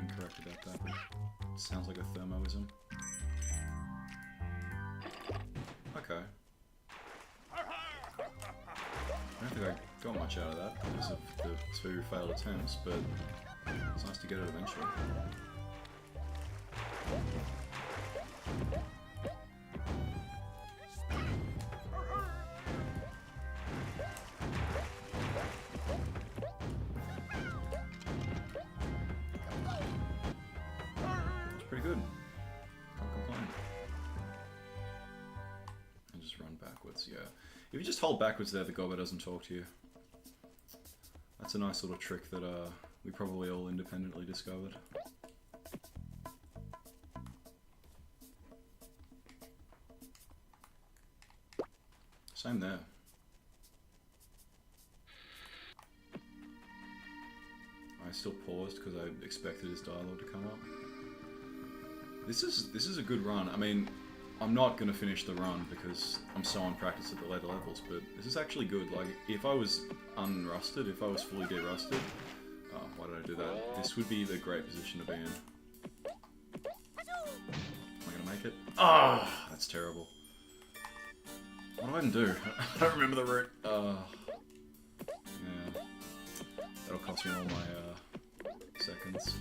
incorrect about that, but it sounds like a thermoism. Okay. I don't think I got much out of that because of the 2 failed attempts, but it's nice to get it eventually. It's pretty good. Can't complain. And just run backwards, yeah. If you just hold backwards there, the gobber doesn't talk to you. That's a nice little trick that we probably all independently discovered. Same there. I still paused because I expected his dialogue to come up. This is a good run. I mean, I'm not going to finish the run because I'm so unpracticed at the later levels, but this is actually good. Like, if I was unrusted, if I was fully derusted, why did I do that? This would be the great position to be in. Am I going to make it? Ah, that's terrible. What do I even do? I don't remember the route. Yeah. That'll cost me all my seconds.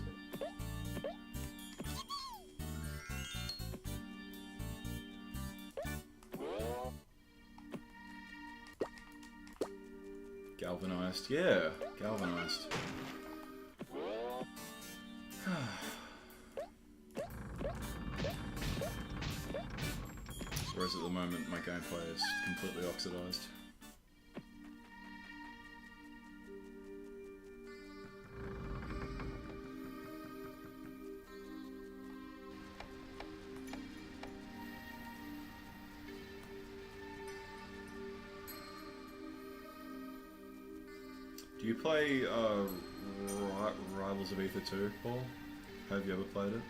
Galvanized. Yeah, galvanized. Whereas at the moment my gameplay is completely oxidized. Do you play Rivals of Ether 2, Paul? Have you ever played it?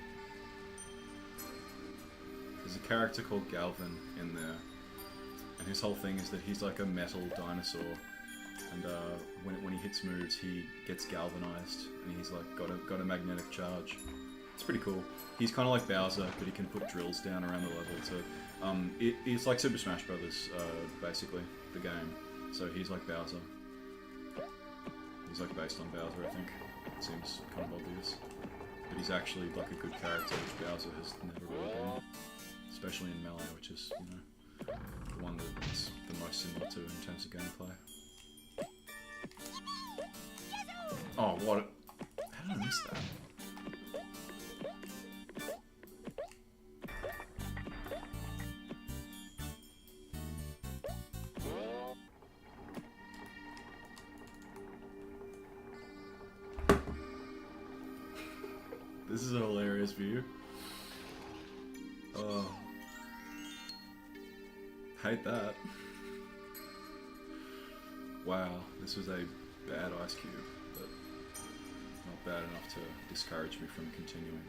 There's a character called Galvin in there, and his whole thing is that he's like a metal dinosaur, and when he hits moves, he gets galvanized, and he's like got a magnetic charge. It's pretty cool. He's kind of like Bowser, but he can put drills down around the level. So it's like Super Smash Brothers, basically the game. So he's like Bowser. He's like based on Bowser, I think. It seems kind of obvious, but he's actually like a good character, which Bowser has never really been. Especially in Melee, which is, you know, the one that's the most similar to in terms of gameplay. Oh, what? How did I miss that? This is a hilarious view. Oh. Hate that. Wow, this was a bad ice cube, but not bad enough to discourage me from continuing.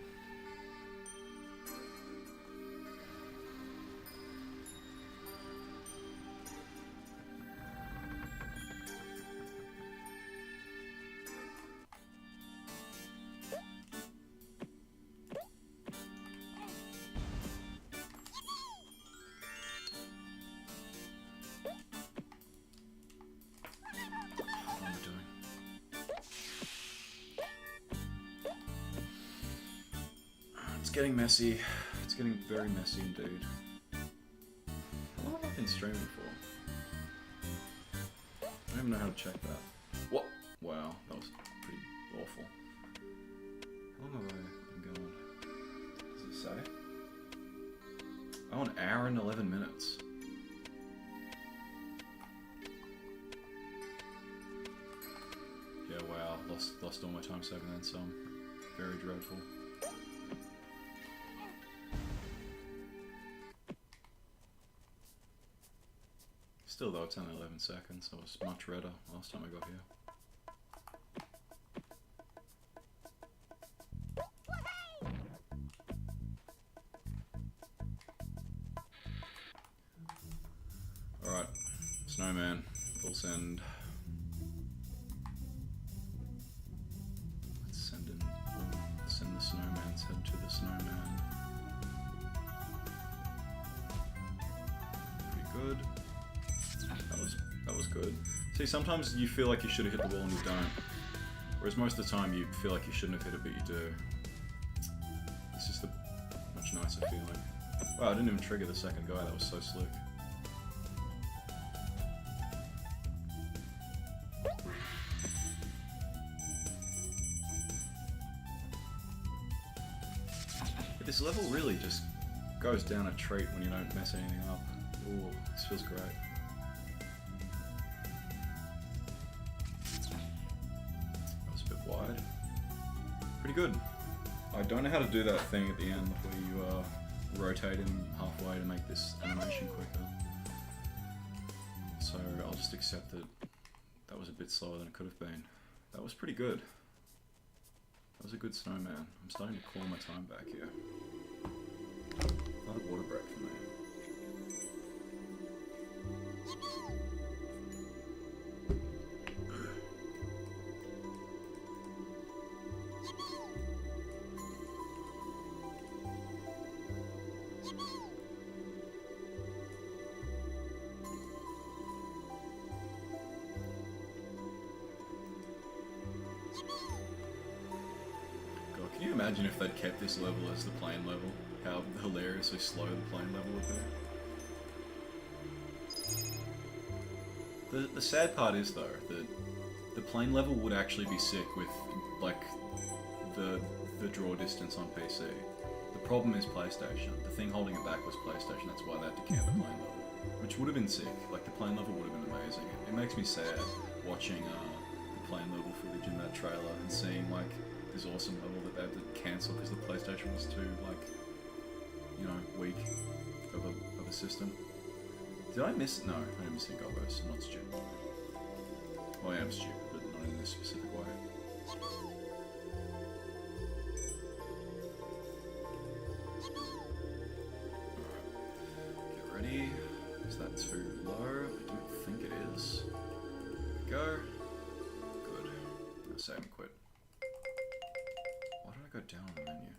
It's getting messy. It's getting very messy indeed. How long have I been streaming for? I don't even know how to check that. What? Wow, that was pretty awful. How long have I been going? Does it say? Oh, an hour and 11 minutes. Yeah, wow. Lost all my time saving then some. Very dreadful. Still though, it's only 11 seconds, so it's much redder last time I got here. Alright, snowman, full send. Let's send in, let's send the snowman's head to the snowman. Pretty good. That was good. See, sometimes you feel like you should have hit the wall and you don't. Whereas most of the time you feel like you shouldn't have hit it, but you do. It's just a much nicer feeling. Wow, I didn't even trigger the second guy, that was so slick. But this level really just goes down a treat when you don't mess anything up. Ooh, this feels great. Wide. Pretty good. I don't know how to do that thing at the end where you rotate him halfway to make this animation quicker. So I'll just accept that that was a bit slower than it could have been. That was pretty good. That was a good snowman. I'm starting to claw my time back here. Another water break for me. Can you imagine if they'd kept this level as the plane level? How hilariously slow the plane level would be. The sad part is though that the plane level would actually be sick with like the draw distance on PC. The problem is PlayStation. The thing holding it back was PlayStation. That's why they had to camp the plane level, which would have been sick. Like the plane level would have been amazing. It makes me sad watching the plane level footage in that trailer and seeing like this awesome level that they had to cancel because the PlayStation was too, like, you know, weak of a system. Did I miss? No, I didn't miss any gobos. I'm not stupid. Well, I am stupid, but not in this specific way. Alright. Get ready. Is that too low? I don't think it is. Go. Good. Now save and quit. Why did I go down on the menu?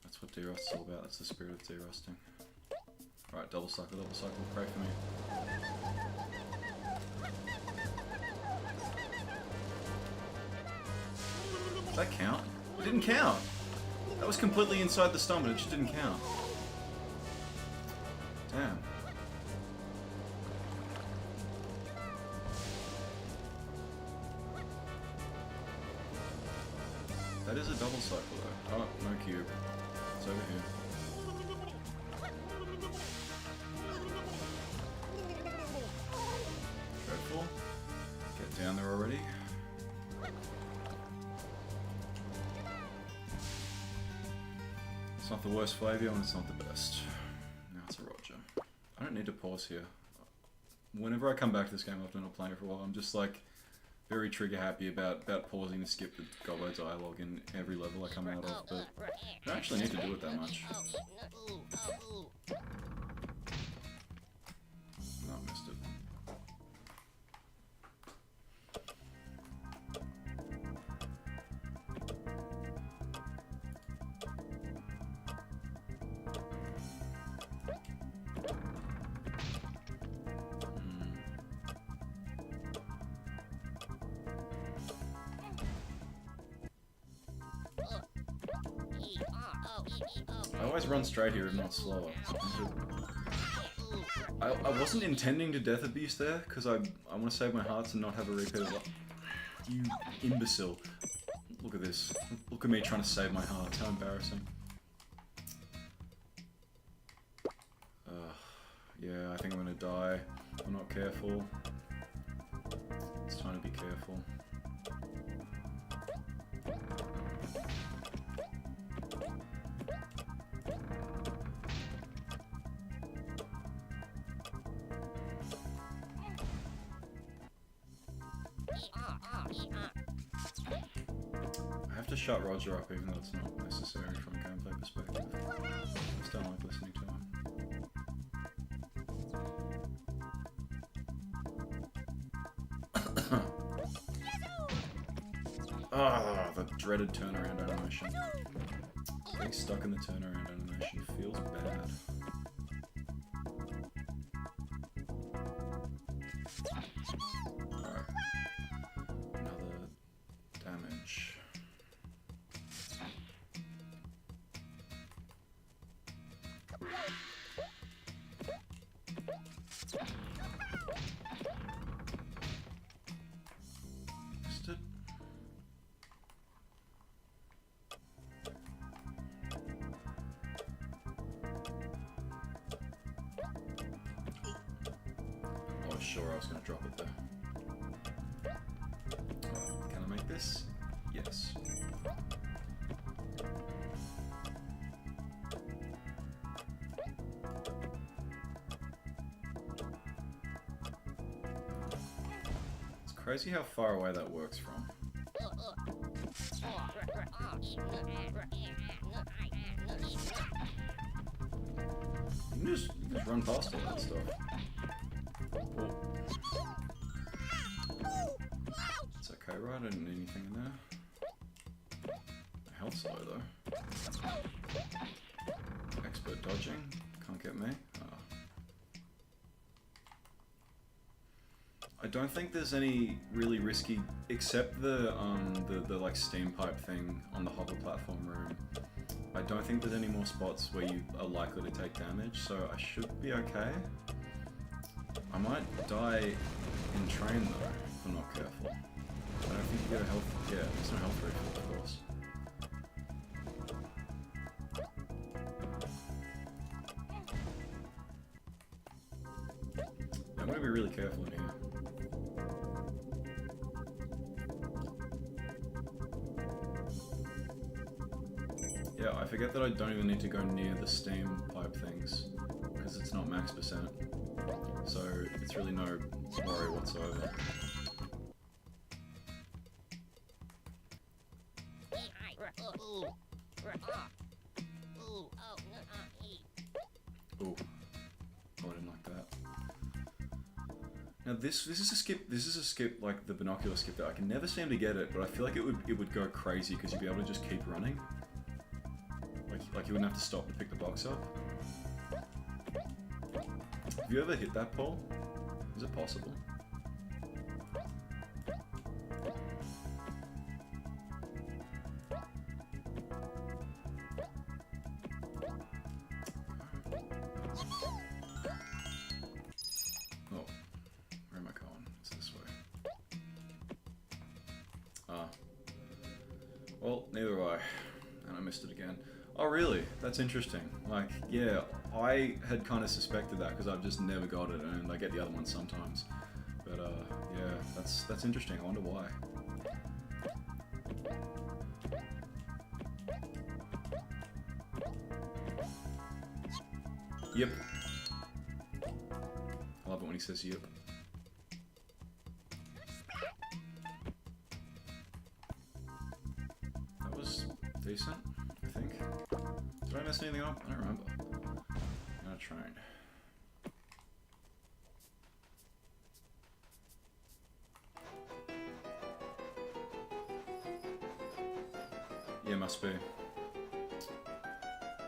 That's what derust's all about. That's the spirit of derusting. Alright, double cycle, pray for me. Did that count? It didn't count! That was completely inside the stomach, it just didn't count. Damn. That is a double cycle though. Oh, no cube. It's over here. Dreadful. Get down there already. It's not the worst Flavio and it's not the best. Now it's a Roger. I don't need to pause here. Whenever I come back to this game after not playing it for a while, I'm just like very trigger happy about pausing to skip the Gobbo dialogue in every level I come out of, but I don't actually need to do it that much. No, I missed it. I always run straight here, if not slower. I wasn't intending to death abuse there, because I want to save my hearts and not have a repeat of that. You imbecile. Look at this. Look at me trying to save my hearts. How embarrassing. Yeah, I think I'm going to die. I'm not careful. It's time to be careful. have to shut Roger up even though it's not necessary from a gameplay perspective. I just don't like listening to him. Ah, the dreaded turnaround animation. Getting stuck in the turnaround animation feels bad. Alright. Another damage. Missed it. I was sure I was going to drop it there. Can I make this? Yes. It's crazy how far away that works from. You can just run past all that stuff. Oh. It's okay, right? I didn't need anything in there. My health's low though. Expert dodging. Can't get me. I don't think there's any really risky, except the like steam pipe thing on the hover platform room. I don't think there's any more spots where you are likely to take damage, so I should be okay. I might die in train though, if I'm not careful. I don't think you get a health, yeah, there's no health refill of course. I'm gonna be really careful in here. Yeah, I forget that I don't even need to go near the steam pipe things, because it's not max percent. So it's really no worry whatsoever. Ooh. Oh, I didn't like that. Now this is a skip. This is a skip like the binocular skip that I can never seem to get it, but I feel like it would go crazy because you'd be able to just keep running. Like you wouldn't have to stop to pick the box up. Have you ever hit that pole? Is it possible? Oh, where am I going? It's this way. Ah. Well, neither have I. And I missed it again. Oh really? That's interesting. Like, yeah, I had kind of suspected that because I've just never got it, and I get the other ones sometimes. But yeah, that's interesting. I wonder why. Yep. I love it when he says yep. That was decent. Did I mess anything up? I don't remember. Not a train. Yeah, must be.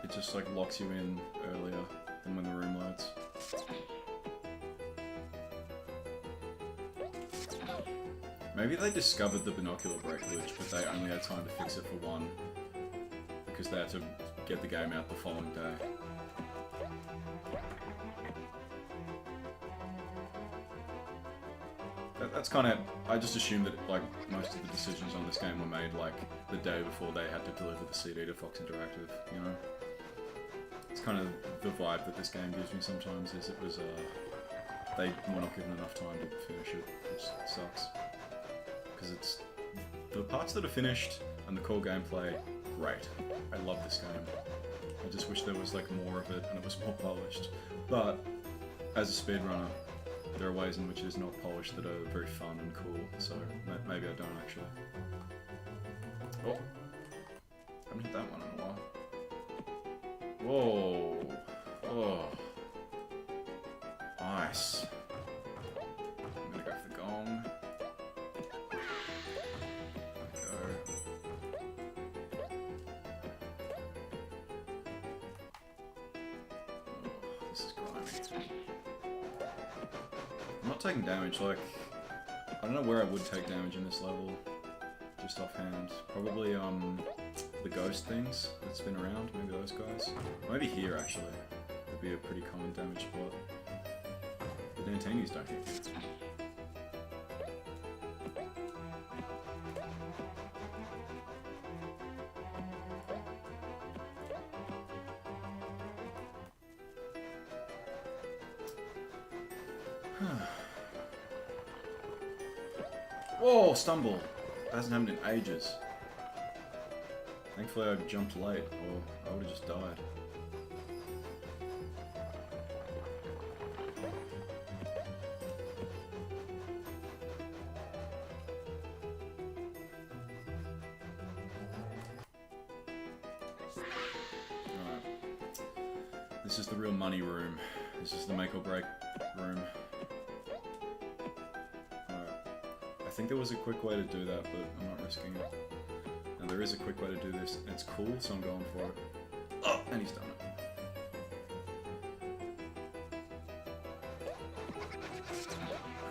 It just like locks you in earlier than when the room loads. Maybe they discovered the binocular brake glitch, but they only had time to fix it for one. Because they had to get the game out the following day. That's kind of... I just assumed that like most of the decisions on this game were made like the day before they had to deliver the CD to Fox Interactive, you know? It's kind of the vibe that this game gives me sometimes, is it was... they were not given enough time to finish it, which sucks. Because it's... the parts that are finished and the core gameplay, great. I love this game. I just wish there was like more of it and it was more polished. But as a speedrunner, there are ways in which it is not polished that are very fun and cool, so maybe I don't actually. Oh, Whoa. Oh. Nice. I'm gonna go for the gong. I'm not taking damage, like, I don't know where I would take damage in this level, just offhand. Probably, the ghost things that spin around, maybe those guys. Maybe here, actually, would be a pretty common damage spot. The Dantangies don't hit. Whoa, stumble! That hasn't happened in ages. Thankfully I jumped late, or I would have just died. Alright. This is the real money room. This is the make or break room. I think there was a quick way to do that, but I'm not risking it. Now there is a quick way to do this, and it's cool, so I'm going for it. Oh, and he's done it.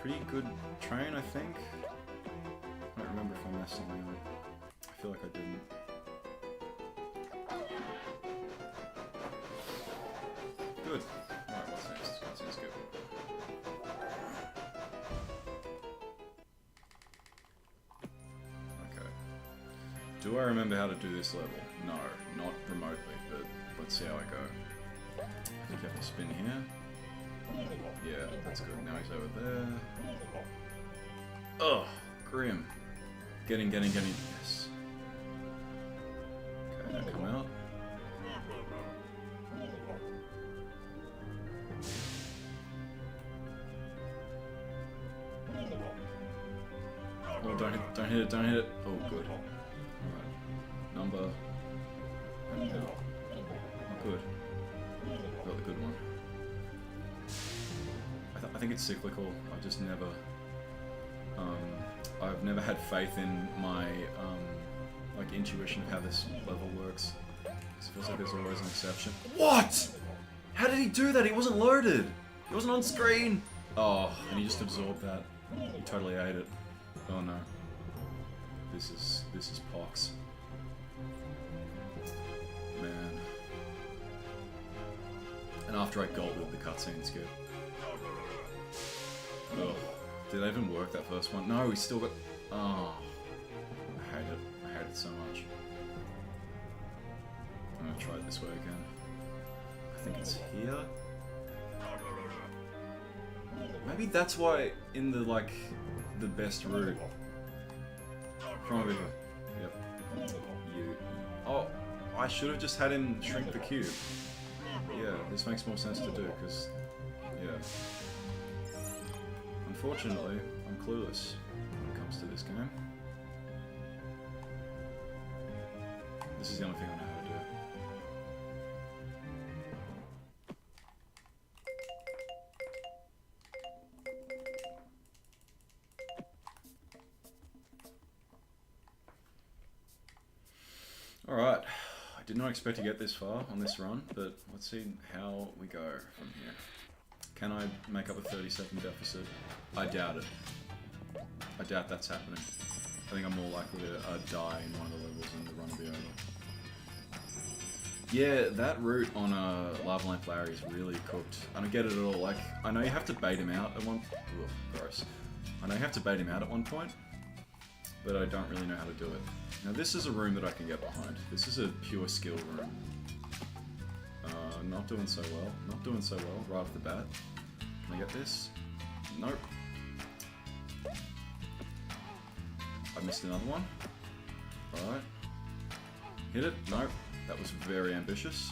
Pretty good train, I think. I don't remember if I messed something up. I feel like I didn't. Good. Alright, what's next? That sounds good. Do I remember how to do this level? No, not remotely, but let's see how I go. I think you have to spin here. Yeah, that's good. Now he's over there. Ugh, grim. Getting. Yes. Okay, now come out. Oh, don't hit it. Oh, good. Number. And middle. Oh, good. Got the good one. I think it's cyclical. I just never. I've never had faith in my like intuition of how this level works. It feels like there's always an exception. What? How did he do that? He wasn't loaded. He wasn't on screen. Oh, and he just absorbed that. He totally ate it. Oh no. This is pox. Man. And after I gulped the cutscene skip. Oh. Did I even work that first one? No, we still got... Oh. I hate it. I hate it so much. I'm gonna try it this way again. I think it's here? Maybe that's why in the, like, the best route. From over here. Yep. You. Oh, I should have just had him shrink the cube. Yeah, this makes more sense to do, because... Yeah. Unfortunately, I'm clueless when it comes to this game. This is the only thing I know how to do. Alright, I did not expect to get this far on this run, but let's see how we go from here. Can I make up a 30-second deficit? I doubt it. I doubt that's happening. I think I'm more likely to die in one of the levels and the run will be over. Yeah, that route on Lava Lamp Larry is really cooked. I don't get it at all. Like, I know you have to bait him out at one... Ugh, gross. I know you have to bait him out at one point, but I don't really know how to do it. Now this is a room that I can get behind. This is a pure skill room. Not doing so well. Not doing so well right off the bat. Can I get this? Nope. I missed another one. Alright. Hit it? Nope. That was very ambitious.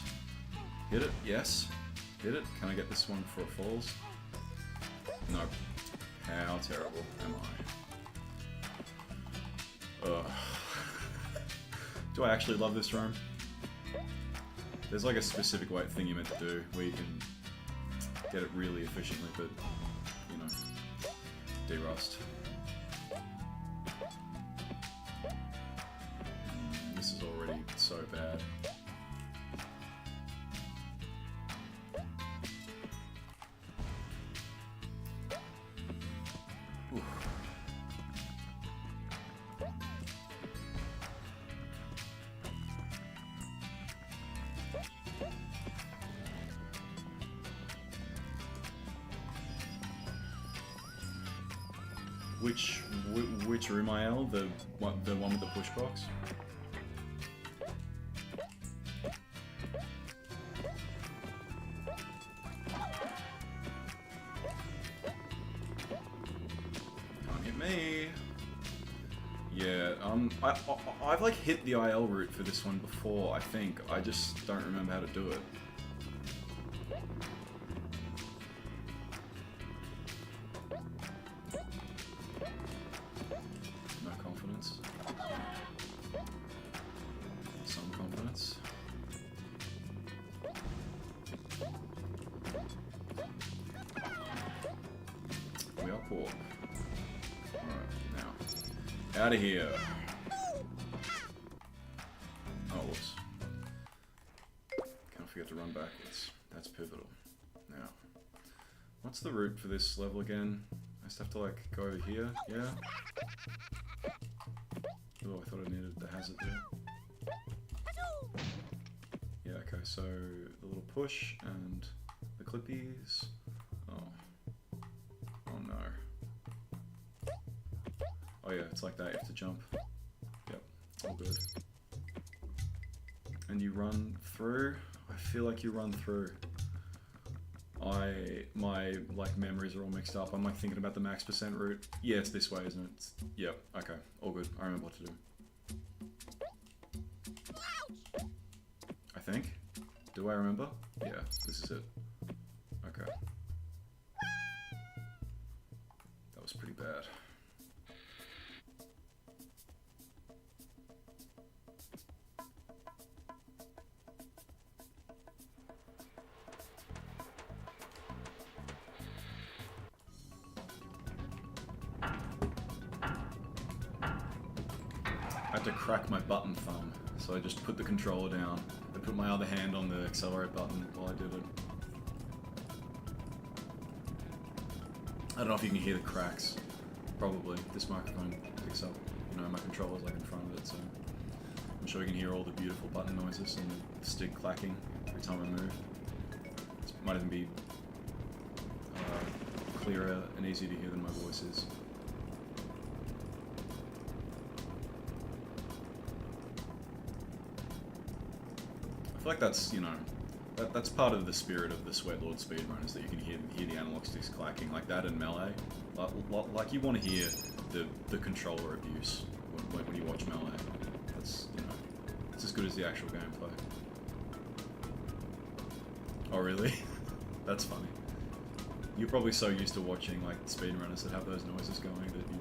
Hit it? Yes. Hit it? Can I get this one before it falls? Nope. How terrible am I? Ugh. Do I actually love this room? There's like a specific thing you're meant to do where you can get it really efficiently, but you know, derust. This is already so bad. Which room IL? The one with the push box? Can't hit me. Yeah, I've like hit the IL route for this one before, I think. I just don't remember how to do it. Out of here. Oh, whoops. Can't forget to run backwards. That's pivotal. Now, what's the route for this level again? I just have to like go over here, yeah? Oh, I thought I needed the hazard there. Yeah, okay, so the little push and the clippies. Oh. Oh no. Oh yeah, it's like that, you have to jump. Yep, all good. And you run through? I feel like you run through. My like memories are all mixed up. I'm like thinking about the max percent route. Yeah, it's this way, isn't it? Yep, okay, all good. I remember what to do. I think. Do I remember? Yeah, this is it. Okay. That was pretty bad. To crack my button thumb, so I just put the controller down and put my other hand on the accelerate button while I did it. I don't know if you can hear the cracks. Probably. This microphone picks up, you know, my controller's like in front of it, so I'm sure you can hear all the beautiful button noises and the stick clacking every time I move. It might even be clearer and easier to hear than my voice is. I feel like that's, you know, that's part of the spirit of the Sweatlord speedrun, is that you can hear the analog sticks clacking like that in Melee. Like you want to hear the controller abuse when you watch Melee. That's, you know, it's as good as the actual gameplay. Oh really? That's funny. You're probably so used to watching like speedrunners that have those noises going that you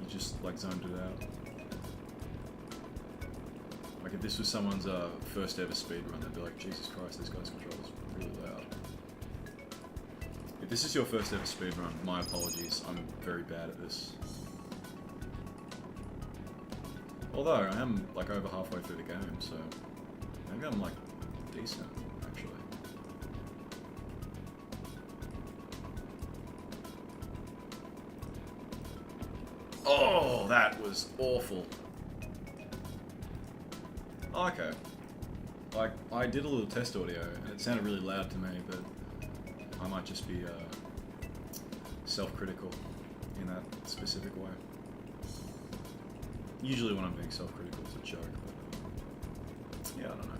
just like zoned it out. Like if this was someone's first ever speedrun, they'd be like, Jesus Christ, this guy's controller's really loud. If this is your first ever speedrun, my apologies, I'm very bad at this. Although, I am like over halfway through the game, so maybe I'm like decent, actually. Oh, that was awful. Oh, okay. Like, I did a little test audio, and it sounded really loud to me, but I might just be self-critical in that specific way. Usually when I'm being self-critical, it's a joke, but yeah, I don't know.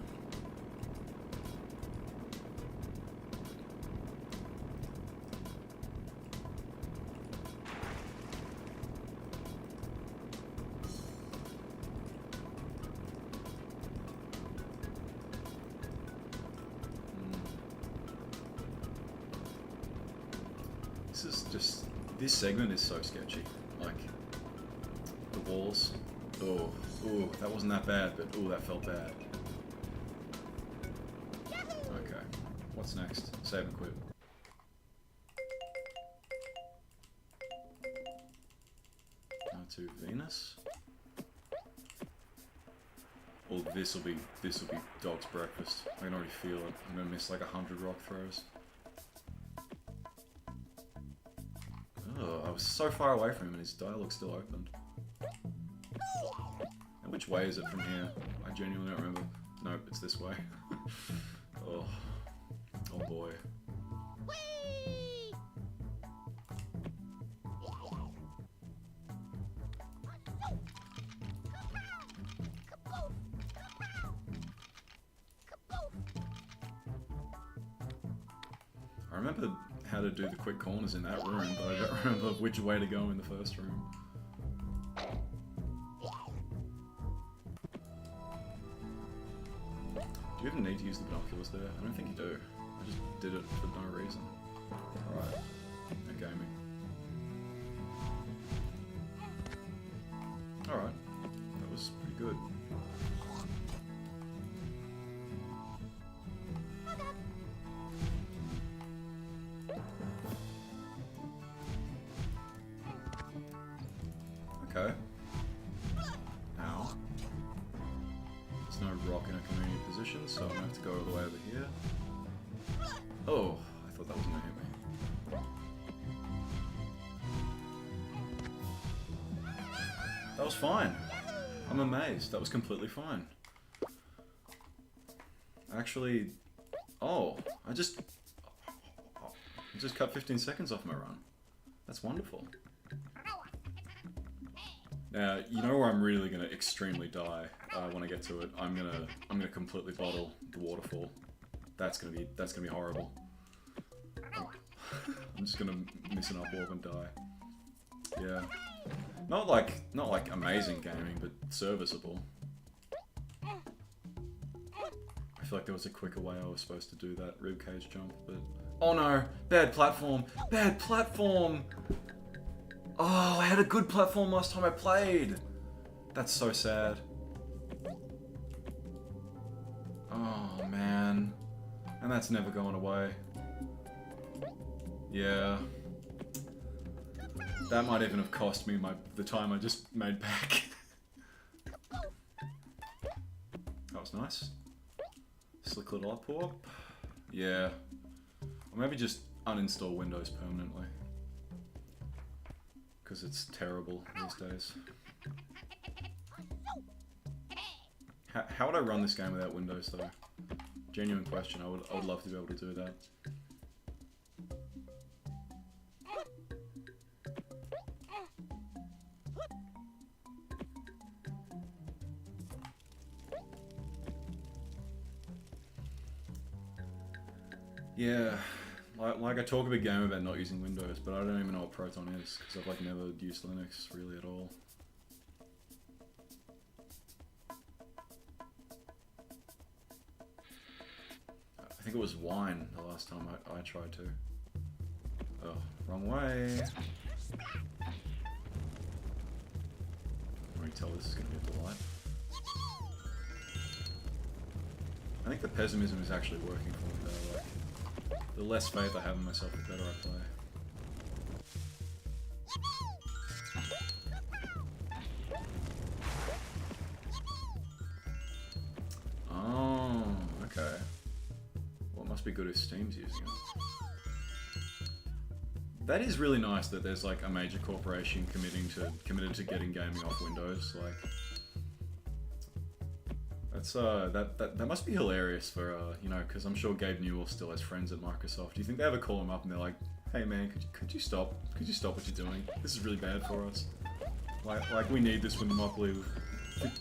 This segment is so sketchy. Like, the walls. Oh, that wasn't that bad, but that felt bad. Okay. What's next? Save and quit. Go to Venus. Well, this'll be dog's breakfast. I can already feel it. I'm gonna miss like 100 rock throws. Oh, I was so far away from him and his dialogue's still opened. And which way is it from here? I genuinely don't remember. Nope, it's this way. Oh. Oh boy. I remember how to do the quick corners in that room, but I don't remember which way to go in the first room. Do you even need to use the binoculars there? I don't think you do. I just did it for no reason. Alright. No gaming. Alright. That was pretty good. Okay. Now. There's no rock in a convenient position, so I'm gonna have to go all the way over here. Oh, I thought that was gonna hit me. That was fine. I'm amazed. That was completely fine. Actually, oh, I just cut 15 seconds off my run. That's wonderful. Now, you know where I'm really gonna extremely die when I get to it. I'm gonna completely bottle the waterfall. That's gonna be horrible. I'm just gonna miss an up warp and die. Yeah, not like amazing gaming, but serviceable. I feel like there was a quicker way I was supposed to do that ribcage jump, but oh no, bad platform, bad platform. Oh, I had a good platform last time I played. That's so sad. Oh man, and that's never going away. Yeah. That might even have cost me the time I just made back. That was nice. Slick little up warp. Yeah. Or maybe just uninstall Windows permanently. Because it's terrible these days. How would I run this game without Windows though? Genuine question. I would love to be able to do that. Yeah, like I talk a big game about not using Windows, but I don't even know what Proton is, because I've like never used Linux really at all. I think it was Wine the last time I tried to. Oh, wrong way. I can already tell this is going to be a delight. I think the pessimism is actually working for me though. Like, the less faith I have in myself, the better I play. Oh, okay. Well, it must be good if Steam's using it. That is really nice that there's like a major corporation committed to getting gaming off Windows. Like, that's that must be hilarious for you know, because I'm sure Gabe Newell still has friends at Microsoft. Do you think they ever call him up and they're like, "Hey man, could you stop? Could you stop what you're doing? This is really bad for us. Like we need this monopoly.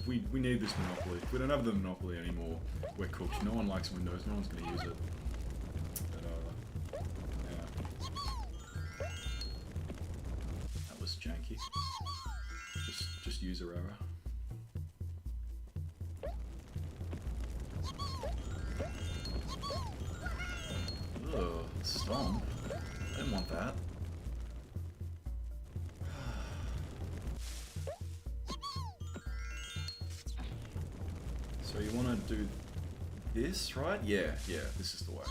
We need this monopoly. If we don't have the monopoly anymore, we're cooked. No one likes Windows. No one's gonna use it." But yeah, that was janky. Just user error. Ugh, stomp. I didn't want that. So you want to do... this, right? Yeah, this is the way.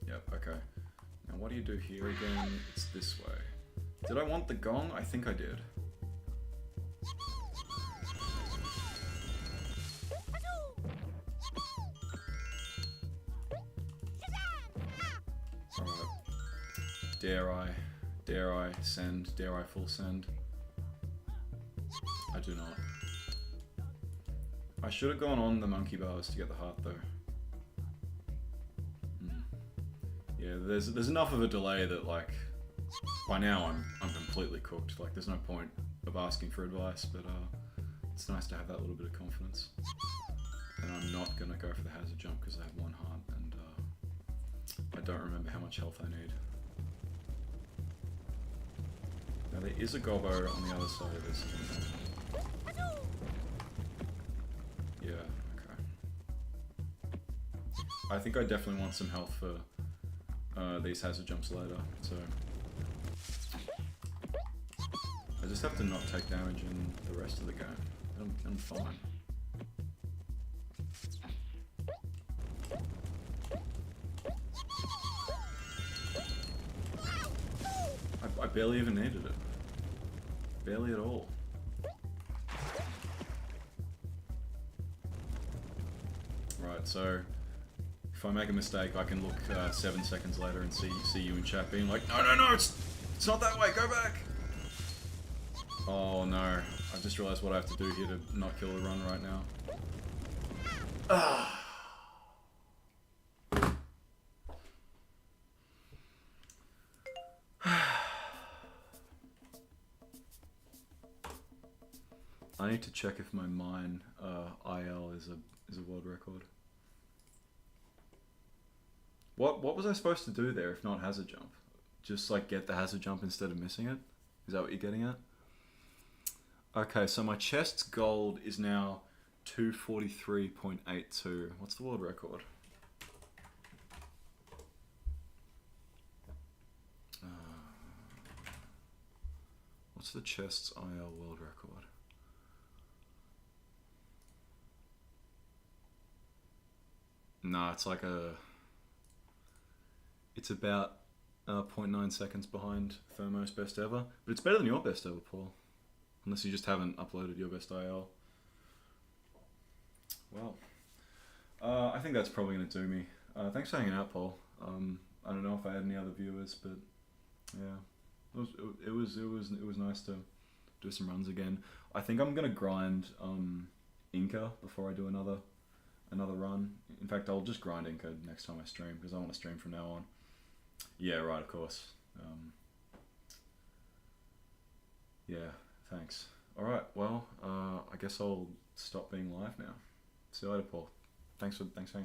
Yep, okay. Now what do you do here again? It's this way. Did I want the gong? I think I did. Alright. Dare I send? Dare I full send? I do not. I should have gone on the monkey bars to get the heart though. Yeah, there's enough of a delay that like by now I'm completely cooked. Like there's no point of asking for advice, but it's nice to have that little bit of confidence. And I'm not gonna go for the hazard jump because I have one heart and I don't remember how much health I need. Now there is a gobbo on the other side of this. Yeah, okay. I think I definitely want some health for these hazard jumps later, so... I just have to not take damage in the rest of the game. I'm fine. I barely even needed it. Barely at all. Right, so if I make a mistake, I can look 7 seconds later and see you in chat being like, no, it's not that way, go back! Oh no, I just realized what I have to do here to not kill the run right now. Ah. I need to check if my mine IL is a world record. What was I supposed to do there if not hazard jump? Just like get the hazard jump instead of missing it? Is that what you're getting at? Okay, so my chest's gold is now 243.82. What's the world record? What's the chest's IL world record? Nah, it's like it's about 0.9 seconds behind Thermo's best ever, but it's better than your best ever, Paul. Unless you just haven't uploaded your best IL. Well, I think that's probably going to do me. Thanks for hanging out, Paul. I don't know if I had any other viewers, but yeah, it was nice to do some runs again. I think I'm going to grind Inca before I do another run. In fact, I'll just grind Inca next time I stream because I want to stream from now on. Yeah, right, of course. Yeah. Thanks. Alright, well, I guess I'll stop being live now. See you later, Paul. Thanks for hanging out.